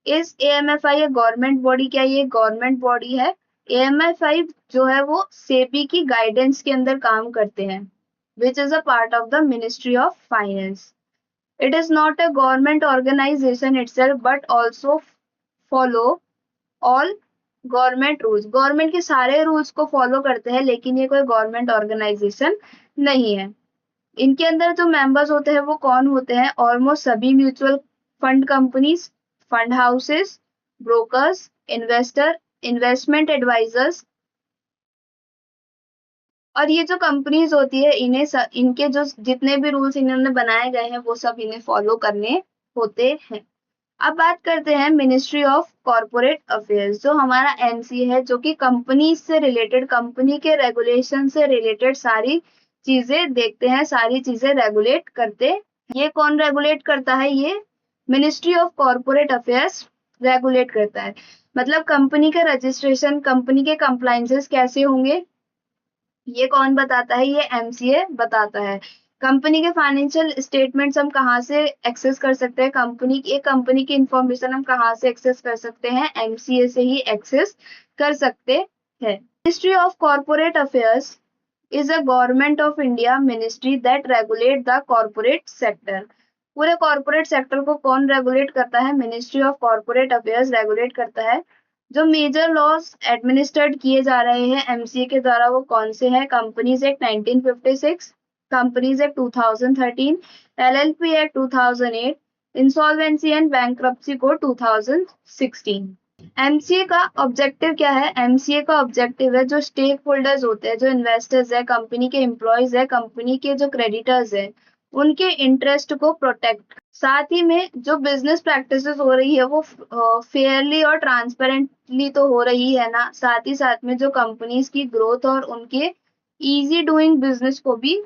इस AMFI गवर्नमेंट बॉडी, क्या ये गवर्नमेंट बॉडी है? AMFI जो है वो सेबी की गाइडेंस के अंदर काम करते हैं, which is a part of the Ministry of Finance. It is not a government organization itself, but also follow all government rules. Government के सारे रूल्स को फॉलो करते हैं, लेकिन ये कोई गवर्नमेंट ऑर्गेनाइजेशन नहीं है। इनके अंदर जो मेंबर्स होते हैं वो कौन होते हैं? ऑलमोस्ट सभी mutual fund companies, fund houses, brokers, investor, investment advisers. और ये जो कंपनीज होती है इनके जो जितने भी रूल्स इन्होंने बनाए गए हैं वो सब इन्हें फॉलो करने होते हैं। अब बात करते हैं मिनिस्ट्री ऑफ कॉर्पोरेट अफेयर्स, जो हमारा एमसीए है, जो कि कंपनी से रिलेटेड, कंपनी के रेगुलेशन से रिलेटेड सारी चीजें देखते हैं, सारी चीजें रेगुलेट करते। ये कौन रेगुलेट करता है? ये ministry of corporate affairs regulate करता है। मतलब कंपनी का रजिस्ट्रेशन, कंपनी के कंप्लायंसेस कैसे होंगे, ये कौन बताता है? ये एमसीए बताता है। कंपनी के फाइनेंशियल स्टेटमेंट्स हम कहाँ से एक्सेस कर सकते हैं? कंपनी की इंफॉर्मेशन हम कहाँ से एक्सेस कर सकते हैं? एमसीए से ही एक्सेस कर सकते हैं। Ministry of corporate affairs is a government of India ministry that regulate the corporate sector. पूरे कॉर्पोरेट सेक्टर को कौन रेगुलेट करता है? Ministry of corporate affairs regulate करता है। जो मेजर लॉज एडमिनिस्ट्रेट किए जा रहे हैं एमसीए के द्वारा वो कौन से हैं? Companies act 1956, companies act 2013, LLP act 2008, insolvency and bankruptcy code 2016। MCA का ऑब्जेक्टिव क्या है? एमसीए का ऑब्जेक्टिव है जो स्टेक होल्डर्स होते हैं, जो इन्वेस्टर्स है, कंपनी के एम्प्लॉयज है, कंपनी के जो क्रेडिटर्स है, उनके इंटरेस्ट को प्रोटेक्ट। साथ ही में जो बिजनेस प्रैक्टिसेस हो रही है वो फेयरली और ट्रांसपेरेंटली तो हो रही है ना, साथ ही साथ में जो कंपनीज की ग्रोथ और उनके इजी डूइंग बिजनेस को भी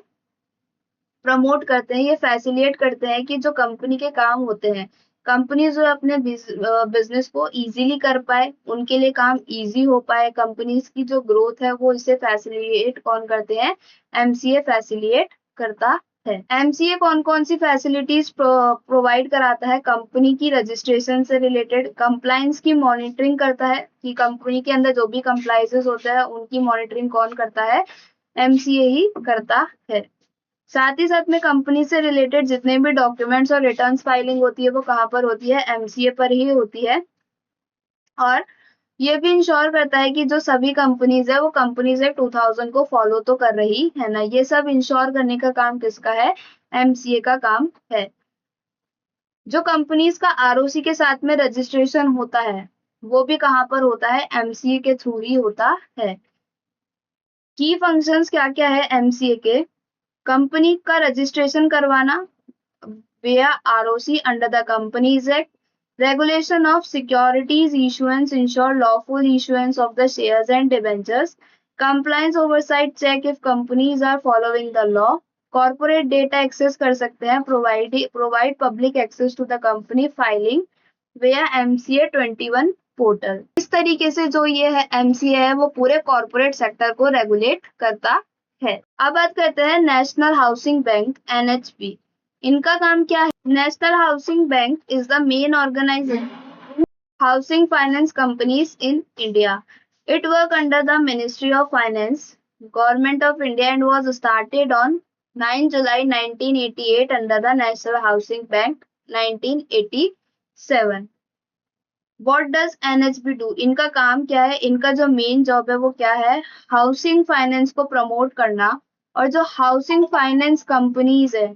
प्रमोट करते हैं, ये फैसिलिटेट करते हैं कि जो कंपनी के काम होते हैं, कंपनी जो अपने बिजनेस को इजीली कर पाए, उनके लिए काम इजी हो पाए, कंपनीज की जो ग्रोथ है वो इसे फैसिलिटेट कौन करते हैं? एमसीए फैसिलिटेट करता है। एमसीए कौन कौन सी फैसिलिटीज प्रोवाइड कराता है? कंपनी की रजिस्ट्रेशन से रिलेटेड, कंप्लायंस की मॉनिटरिंग करता है कि कंपनी के अंदर जो भी कंप्लायंसेस होता है उनकी मॉनिटरिंग कौन करता है? एमसीए ही करता है। साथ ही साथ में कंपनी से रिलेटेड जितने भी डॉक्यूमेंट्स और रिटर्न्स फाइलिंग होती है वो कहाँ पर होती है? एमसीए पर ही होती है। और ये भी इंश्योर करता है कि जो सभी कंपनीज है वो कंपनीज एक्ट 2000 को फॉलो तो कर रही है ना। ये सब इंश्योर करने का काम किसका है? एमसीए का काम है। जो कंपनीज का आरओसी के साथ में रजिस्ट्रेशन होता है वो भी कहाँ पर होता है? एमसीए के थ्रू ही होता है। की फंक्शंस क्या क्या है एमसीए के? कंपनी का रजिस्ट्रेशन करवाना via ROC under the Companies Act, regulation of securities issuance, ensure lawful issuance of the shares and debentures, compliance oversight check if companies are following the law, corporate data access कर सकते हैं, provide public access to the company filing via MCA 21 portal. इस तरीके से जो ये है MCA है वो पूरे कॉर्पोरेट सेक्टर को रेगुलेट करता है। अब बात करते हैं नेशनल हाउसिंग बैंक एनएचबी। इनका काम क्या है? National housing bank is the main organization housing finance companies in India. It work under the ministry of finance, government of India, and was started on 9 July 1988 under the national housing bank 1987। What does NHB do? इनका काम क्या है? इनका जो main job है वो क्या है? हाउसिंग फाइनेंस को प्रमोट करना, और जो हाउसिंग फाइनेंस कंपनीज है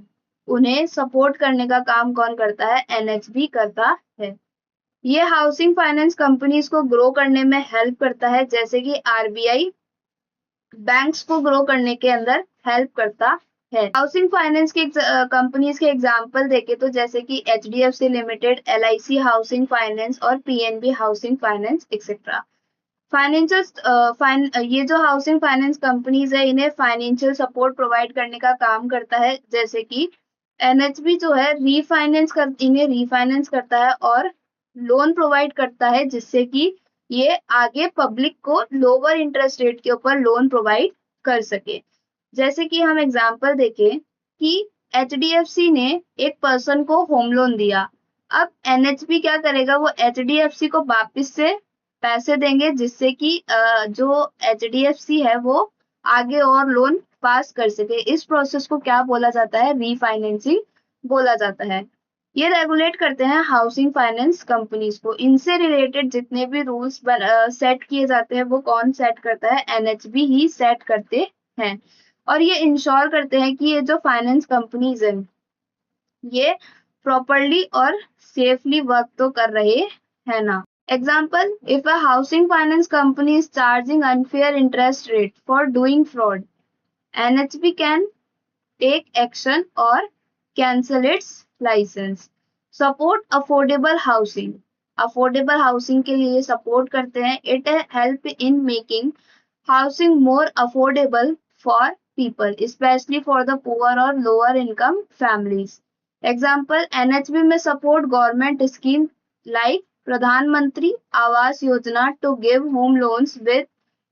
उन्हें सपोर्ट करने का काम कौन करता है? एनएचबी करता है। ये हाउसिंग फाइनेंस कंपनीज को ग्रो करने में हेल्प करता है, जैसे कि आरबीआई बैंक्स को ग्रो करने के अंदर हेल्प करता है। हाउसिंग फाइनेंस की कंपनीज के एग्जांपल देखे तो जैसे कि HDFC limited, LIC housing finance और PNB housing finance etcetera. Financial ये जो हाउसिंग फाइनेंस कंपनीज है इन्हें फाइनेंशियल सपोर्ट प्रोवाइड करने का काम करता है, जैसे कि NHB जो है इन्हें रीफाइनेंस करता है और लोन प्रोवाइड करता है, जिससे कि ये आगे पब्लिक को लोअर इंटरेस्ट रेट के ऊपर लोन प्रोवाइड कर सके। जैसे कि हम एग्जांपल देखें कि HDFC ने एक पर्सन को होम लोन दिया, अब NHB क्या करेगा, वो HDFC को वापस से पैसे देंगे, जिससे कि जो HDFC है वो आगे और लोन पास कर सके। इस प्रोसेस को क्या बोला जाता है, रीफाइनेंसिंग बोला जाता है। ये रेगुलेट करते हैं हाउसिंग फाइनेंस कंपनीज को। इनसे रिलेटेड जितने भी रूल्स सेट किए जाते हैं वो कौन सेट करता है, NHB ही सेट करते हैं। और ये इंश्योर करते हैं कि ये जो फाइनेंस कंपनीज हैं ये प्रॉपरली और सेफली वर्क तो कर रहे हैं ना। Example, if a housing finance company is charging unfair interest rate for doing fraud, NHB can take action और cancel its licence. Support affordable housing, affordable housing के लिए सपोर्ट करते हैं। It help in making housing more affordable for people, especially for the poor or lower income families. Example, NHB में support government scheme like प्रधानमंत्री Awas Yojana to give home loans with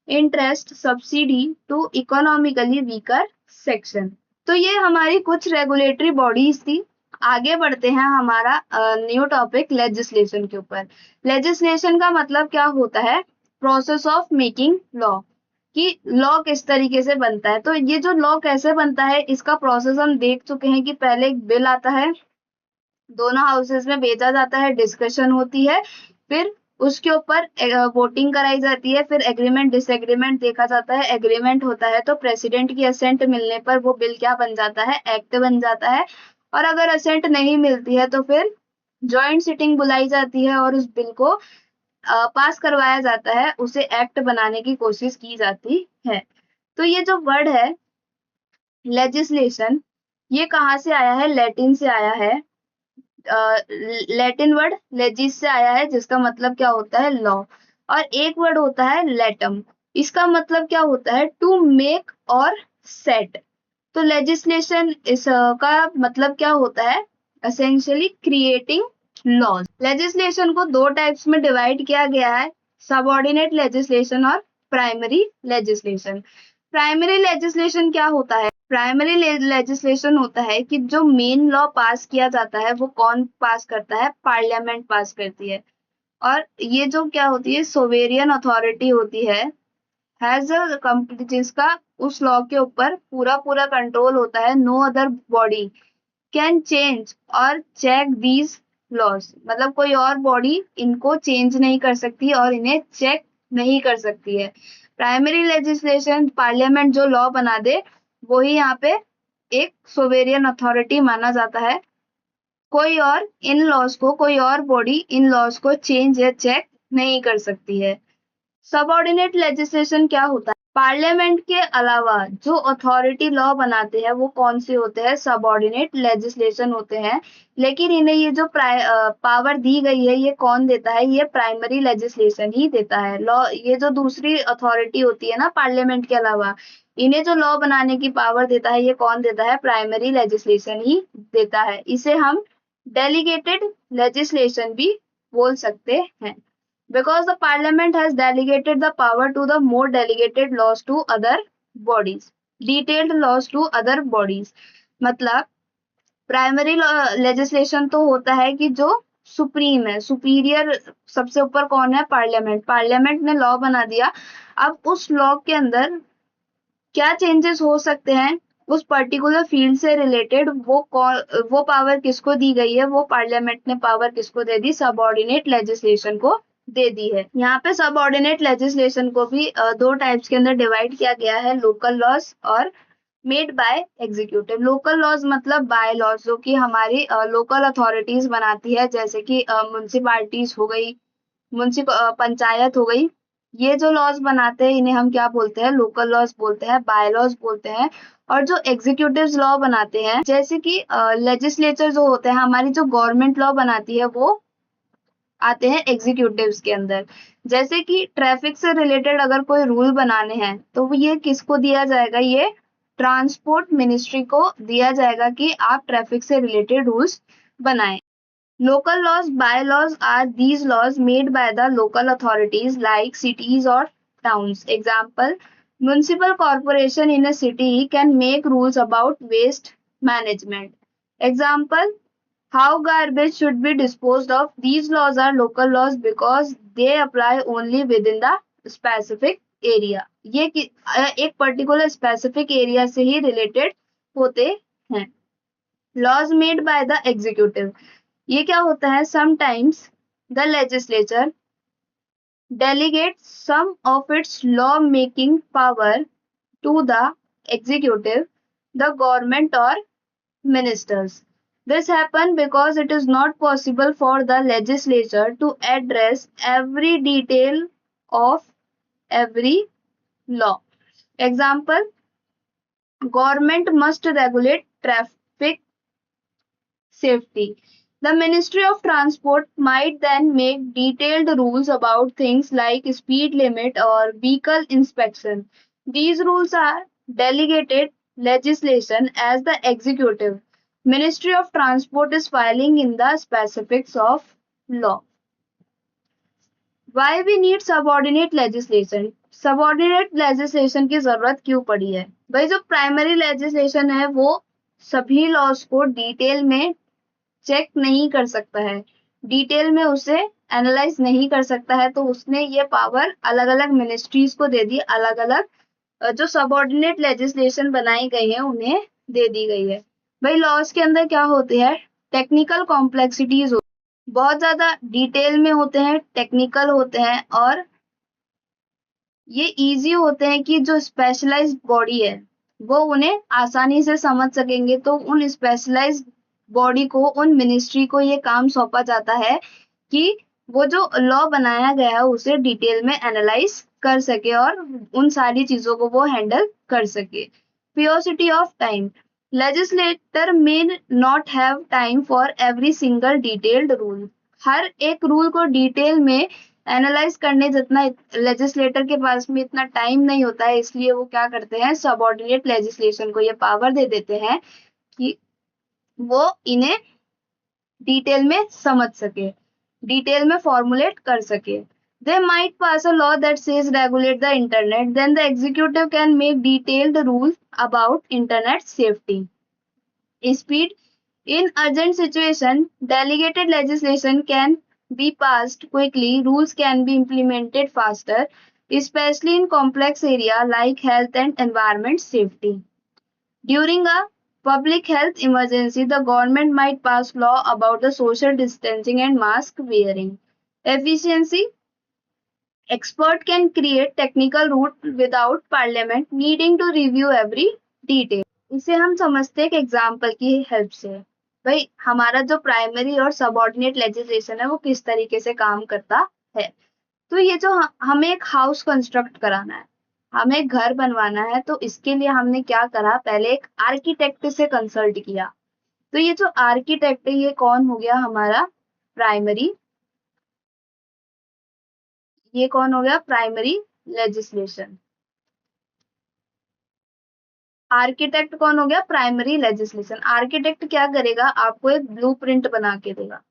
interest subsidy to economically weaker section. तो ये हमारी कुछ regulatory bodies थी। आगे बढ़ते हैं हमारा न्यू टॉपिक लेजिस्लेशन के ऊपर। लेजिस्लेशन का मतलब क्या होता है, प्रोसेस ऑफ मेकिंग लॉ, कि लॉ किस तरीके से बनता है। तो ये जो लॉ कैसे बनता है इसका प्रोसेस हम देख चुके हैं कि पहले एक बिल आता है, दोनों हाउसेस में भेजा जाता है, डिस्कशन होती है, फिर उसके ऊपर वोटिंग कराई जाती है, फिर एग्रीमेंट डिसएग्रीमेंट देखा जाता है, एग्रीमेंट होता है तो प्रेसिडेंट की असेंट मिलने पर वो बिल क्या बन जाता है, एक्ट बन जाता है। और अगर असेंट नहीं मिलती है तो फिर जॉइंट सिटिंग बुलाई जाती है और उस बिल को पास करवाया जाता है, उसे एक्ट बनाने की कोशिश की जाती है। तो ये जो वर्ड है लेजिस्लेशन, ये कहाँ से आया है, लैटिन से आया है। लैटिन वर्ड लेजिस से आया है, जिसका मतलब क्या होता है, लॉ। और एक वर्ड होता है लेटम, इसका मतलब क्या होता है, टू मेक और सेट। तो लेजिस्लेशन इसका मतलब क्या होता है, एसेंशियली क्रिएटिंग लॉज। लेजिस्लेशन को दो टाइप्स में डिवाइड किया गया है, सबऑर्डिनेट लेजिस्लेशन और प्राइमरी लेजिस्लेशन। प्राइमरी लेजिस्लेशन क्या होता है, प्राइमरी लेजिस्लेशन होता है कि जो मेन लॉ पास किया जाता है वो कौन पास करता है, पार्लियामेंट पास करती है। और ये जो क्या होती है, सोवेरियन अथॉरिटी होती है, हैज जिसका उस लॉ के ऊपर पूरा पूरा कंट्रोल होता है। No other body can change और चेक दीज लॉज, मतलब कोई और बॉडी इनको चेंज नहीं कर सकती और इन्हें चेक नहीं कर सकती है। प्राइमरी लेजिस्लेशन, पार्लियामेंट जो लॉ बना दे वही यहाँ पे एक सोवेरियन अथॉरिटी माना जाता है। कोई और इन लॉज को, कोई और बॉडी इन लॉज को चेंज या चेक नहीं कर सकती है। सबऑर्डिनेट लेजिस्लेशन क्या होता है, पार्लियामेंट के अलावा जो अथॉरिटी लॉ बनाते हैं वो कौन से होते हैं, सबऑर्डिनेट लेजिस्लेशन होते हैं। लेकिन इन्हें ये जो पावर दी गई है ये कौन देता है, ये प्राइमरी लेजिस्लेशन ही देता है। लॉ, ये जो दूसरी अथॉरिटी होती है ना पार्लियामेंट के अलावा, इन्हें जो लॉ बनाने की पावर देता है ये कौन देता है, प्राइमरी लेजिस्लेशन ही देता है। इसे हम डेलीगेटेड लेजिस्लेशन भी बोल सकते हैं। Because the parliament has delegated the power to the more delegated laws to other bodies, detailed laws to other bodies। मतलब प्राइमरी लेजिस्लेशन तो होता है कि जो सुप्रीम है, सुपीरियर सबसे ऊपर कौन है, पार्लियामेंट। पार्लियामेंट ने लॉ बना दिया, अब उस लॉ के अंदर क्या चेंजेस हो सकते हैं उस पर्टिकुलर फील्ड से रिलेटेड, वो पावर किसको दी गई है, वो पार्लियामेंट ने पावर किसको दे दी, सबऑर्डिनेट लेजिस्लेशन को दे दी है। यहाँ पे सबऑर्डिनेट लेजिस्लेशन को भी दो टाइप्स के अंदर डिवाइड किया गया है, लोकल लॉज और made by executive. Local laws मतलब बाय लॉज, जो कि हमारी लोकल अथॉरिटीज बनाती है, जैसे कि म्युनिसिपालिटीज हो गई, पंचायत हो गई। ये जो लॉज बनाते हैं इन्हें हम क्या बोलते हैं, लोकल लॉज बोलते हैं, बाय लॉज बोलते हैं। और जो एग्जीक्यूटिव लॉ बनाते हैं, जैसे कि लेजिस्लेचर जो होते हैं, हमारी जो गवर्नमेंट लॉ बनाती है वो आते हैं एग्जीक्यूटिव्स के अंदर। जैसे कि ट्रैफिक से रिलेटेड अगर कोई रूल बनाने हैं तो ये किसको दिया जाएगा, ये ट्रांसपोर्ट मिनिस्ट्री को दिया जाएगा कि आप ट्रैफिक से रिलेटेड रूल्स बनाएं। Local laws, bylaws are these laws made by the local authorities like cities और towns. Example, municipal corporation in a city can make rules about waste management. Example, how garbage should be disposed of. These laws are local laws because they apply only within the specific area. ये एक particular specific area से ही related होते हैं। Laws made by the executive, ये क्या होता है, sometimes the legislature delegates some of its law-making power to the executive, the government or ministers. This happens because it is not possible for the legislature to address every detail of every law. Example, government must regulate traffic safety. The Ministry of Transport might then make detailed rules about things like speed limit or vehicle inspection. These rules are delegated legislation as the executive. Ministry of Transport is filing in the specifics of law. Why we need subordinate legislation? Subordinate legislation की जरूरत क्यों पड़ी है? भाई जो primary legislation है वो सभी लॉज को डिटेल में चेक नहीं कर सकता है, डिटेल में उसे एनालाइज नहीं कर सकता है, तो उसने ये पावर अलग अलग मिनिस्ट्रीज को दे दी, अलग अलग जो सबऑर्डिनेट लेजिस्लेशन बनाई गई है उन्हें दे दी गई है। भाई लॉज के अंदर क्या होते हैं, टेक्निकल कॉम्प्लेक्सिटीज बहुत ज्यादा डिटेल में होते हैं, टेक्निकल होते हैं, और ये इजी होते हैं कि जो स्पेशलाइज्ड बॉडी है वो उन्हें आसानी से समझ सकेंगे। तो उन स्पेशलाइज्ड बॉडी को, उन मिनिस्ट्री को ये काम सौंपा जाता है कि वो जो लॉ बनाया गया है उसे डिटेल में एनालाइज कर सके और उन सारी चीजों को वो हैंडल कर सके। Purity of time, legislator may not have time for every single detailed rule. हर एक रूल को डिटेल में एनालाइज करने जितना लेजिस्लेटर के पास में इतना टाइम नहीं होता है, इसलिए वो क्या करते हैं, सबऑर्डिनेट लेजिस्लेशन को ये पावर दे देते हैं कि वो इन्हें डिटेल में समझ सके, डिटेल में फॉर्मुलेट कर सके। They might pass a law that says regulate the internet, then the executive can make detailed rules about internet safety. Speed, in urgent situation, delegated legislation can be passed quickly, rules can be implemented faster, especially in complex area like health and environment safety. During a public health emergency, the government might pass law about the social distancing and mask wearing. Efficiency, expert can create technical rule without parliament needing to review every detail. इसे हम समझते हैं एक example की help से। भाई हमारा जो प्राइमरी और सबऑर्डिनेट लेजिस्लेशन है वो किस तरीके से काम करता है। तो ये जो हमें एक हाउस कंस्ट्रक्ट कराना है, हमें घर बनवाना है, तो इसके लिए हमने क्या करा, पहले एक आर्किटेक्ट से कंसल्ट किया। तो ये जो आर्किटेक्ट है ये कौन हो गया, हमारा प्राइमरी, ये कौन हो गया, प्राइमरी लेजिस्लेशन। आर्किटेक्ट कौन हो गया, प्राइमरी लेजिस्लेशन। आर्किटेक्ट क्या करेगा, आपको एक ब्लूप्रिंट बना के देगा,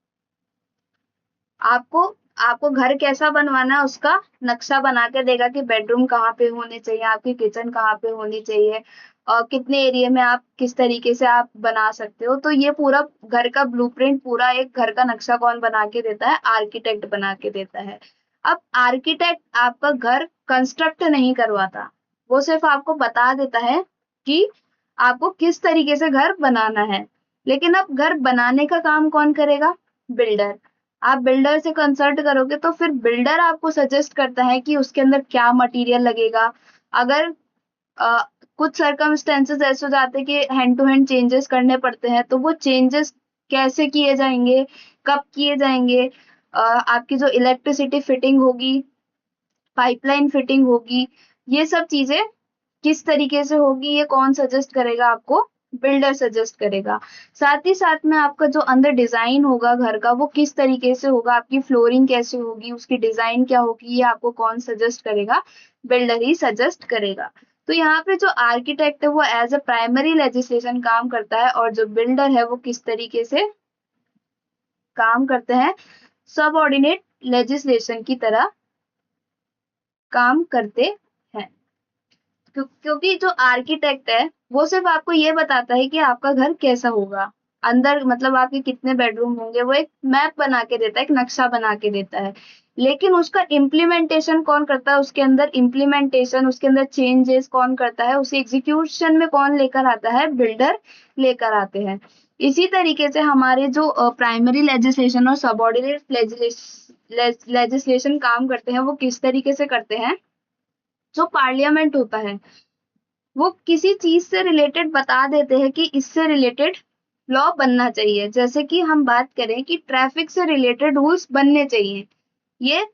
आपको घर कैसा बनवाना है उसका नक्शा बना के देगा कि बेडरूम कहाँ पे होने चाहिए, आपकी किचन कहाँ पे होनी चाहिए, और कितने एरिया में आप किस तरीके से आप बना सकते हो। तो ये पूरा घर का ब्लूप्रिंट, पूरा एक घर का नक्शा कौन बना के देता है, आर्किटेक्ट बना के देता है। अब आर्किटेक्ट आपका घर कंस्ट्रक्ट नहीं करवाता, वो सिर्फ आपको बता देता है कि आपको किस तरीके से घर बनाना है। लेकिन अब घर बनाने का काम कौन करेगा, बिल्डर। आप बिल्डर से कंसल्ट करोगे तो फिर बिल्डर आपको सजेस्ट करता है कि उसके अंदर क्या मटेरियल लगेगा। अगर कुछ सर्कमस्टेंसेस ऐसे हो जाते हैं कि हैंड टू हैंड चेंजेस करने पड़ते हैं, तो वो चेंजेस कैसे किए जाएंगे, कब किए जाएंगे, आपकी जो इलेक्ट्रिसिटी फिटिंग होगी, पाइपलाइन फिटिंग होगी, ये सब चीजें किस तरीके से होगी ये कौन सजेस्ट करेगा आपको? बिल्डर सजेस्ट करेगा। साथ ही साथ में आपका जो अंदर डिजाइन होगा घर का वो किस तरीके से होगा, आपकी फ्लोरिंग कैसे होगी, उसकी डिजाइन क्या होगी, ये आपको कौन सजेस्ट करेगा? बिल्डर ही सजेस्ट करेगा। तो यहाँ पे जो आर्किटेक्ट है वो एज अ प्राइमरी लेजिस्लेशन काम करता है और जो बिल्डर है वो किस तरीके से काम करते हैं? सबऑर्डिनेट लेजिस्लेशन की तरह काम करते हैं। क्योंकि जो आर्किटेक्ट है वो सिर्फ आपको ये बताता है कि आपका घर कैसा होगा, अंदर मतलब आपके कितने बेडरूम होंगे, वो एक मैप बना के देता है, एक नक्शा बना के देता है। लेकिन उसका इम्प्लीमेंटेशन कौन करता है? उसके अंदर इम्प्लीमेंटेशन, उसके अंदर चेंजेस कौन करता है? उसे एग्जीक्यूशन में कौन लेकर आता है? बिल्डर लेकर आते हैं। इसी तरीके से हमारे जो प्राइमरी लेजिस्लेशन और सबऑर्डिनेट लेजिस्लेशन काम करते हैं वो किस तरीके से करते हैं? जो पार्लियामेंट होता है वो किसी चीज से रिलेटेड बता देते हैं कि इससे रिलेटेड लॉ बनना चाहिए। जैसे कि हम बात करें कि ट्रैफिक से रिलेटेड रूल्स बनने चाहिए, ये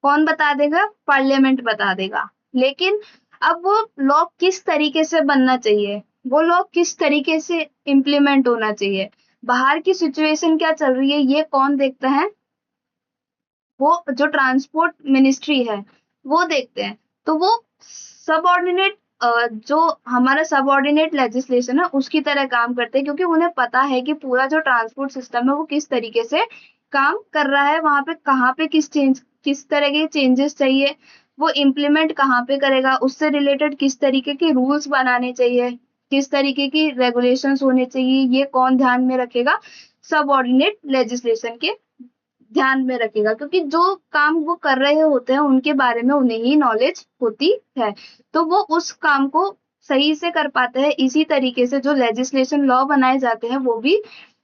कौन बता देगा? पार्लियामेंट बता देगा। लेकिन अब वो लॉ किस तरीके से बनना चाहिए, वो लॉ किस तरीके से इम्प्लीमेंट होना चाहिए, बाहर की सिचुएशन क्या चल रही है, ये कौन देखता है? वो जो ट्रांसपोर्ट मिनिस्ट्री है वो देखते हैं। तो वो सबऑर्डिनेट जो हमारा सबऑर्डिनेट लेजिस्लेशन है उसकी तरह काम करते हैं, क्योंकि उन्हें पता है कि पूरा जो ट्रांसपोर्ट सिस्टम है वो किस तरीके से काम कर रहा है, वहां पे कहाँ पे किस तरह के चेंजेस चाहिए, वो इम्प्लीमेंट कहाँ पे करेगा, उससे रिलेटेड किस तरीके के रूल्स बनाने चाहिए, किस तरीके की रेगुलेशंस होने चाहिए, ये कौन ध्यान में रखेगा? सबऑर्डिनेट लेजिस्लेशन के ध्यान में रखेगा, क्योंकि जो काम वो कर रहे होते हैं उनके बारे में उन्हें ही नॉलेज होती है, तो वो उस काम को सही से कर पाते हैं। इसी तरीके से जो लेजिस्लेशन लॉ बनाए जाते हैं वो भी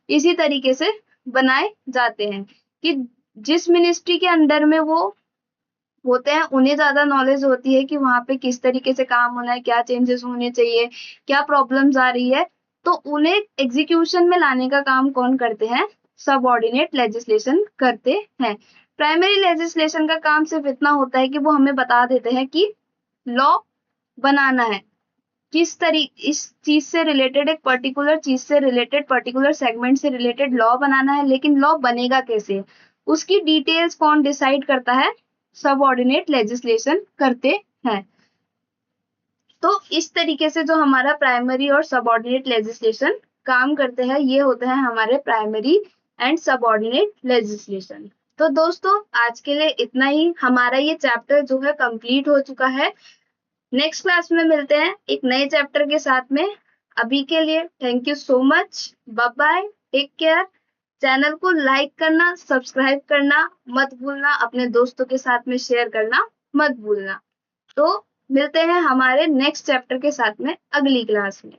इसी तरीके से बनाए जाते हैं कि जिस मिनिस्ट्री के अंडर में वो होते हैं उन्हें ज्यादा नॉलेज होती है कि वहां पे किस तरीके से काम होना है, क्या चेंजेस होने चाहिए, क्या प्रॉब्लम्स आ रही है, तो उन्हें एग्जीक्यूशन में लाने का काम कौन करते हैं? सबऑर्डिनेट लेजिस्लेशन करते हैं। प्राइमरी लेजिस्लेशन का काम सिर्फ इतना होता है कि वो हमें बता देते हैं कि लॉ बनाना है, इस चीज से रिलेटेड, एक पर्टिकुलर चीज से रिलेटेड, पर्टिकुलर सेगमेंट से रिलेटेड लॉ बनाना है, लेकिन लॉ बनेगा कैसे, उसकी डिटेल्स कौन डिसाइड करता है? सबऑर्डिनेट लेजिस्लेशन करते हैं। तो इस तरीके से जो हमारा प्राइमरी और सबऑर्डिनेट लेजिस्लेशन काम करते हैं ये होते हैं हमारे प्राइमरी एंड सबऑर्डिनेट लेजिस्लेशन। तो दोस्तों आज के लिए इतना ही, हमारा ये चैप्टर जो है कंप्लीट हो चुका है। नेक्स्ट क्लास में मिलते हैं एक नए चैप्टर के साथ में। अभी के लिए thank you so much, bye bye, take care. Channel को लाइक करना, सब्सक्राइब करना मत भूलना, अपने दोस्तों के साथ में शेयर करना मत भूलना। तो मिलते हैं हमारे नेक्स्ट चैप्टर के साथ में अगली क्लास में।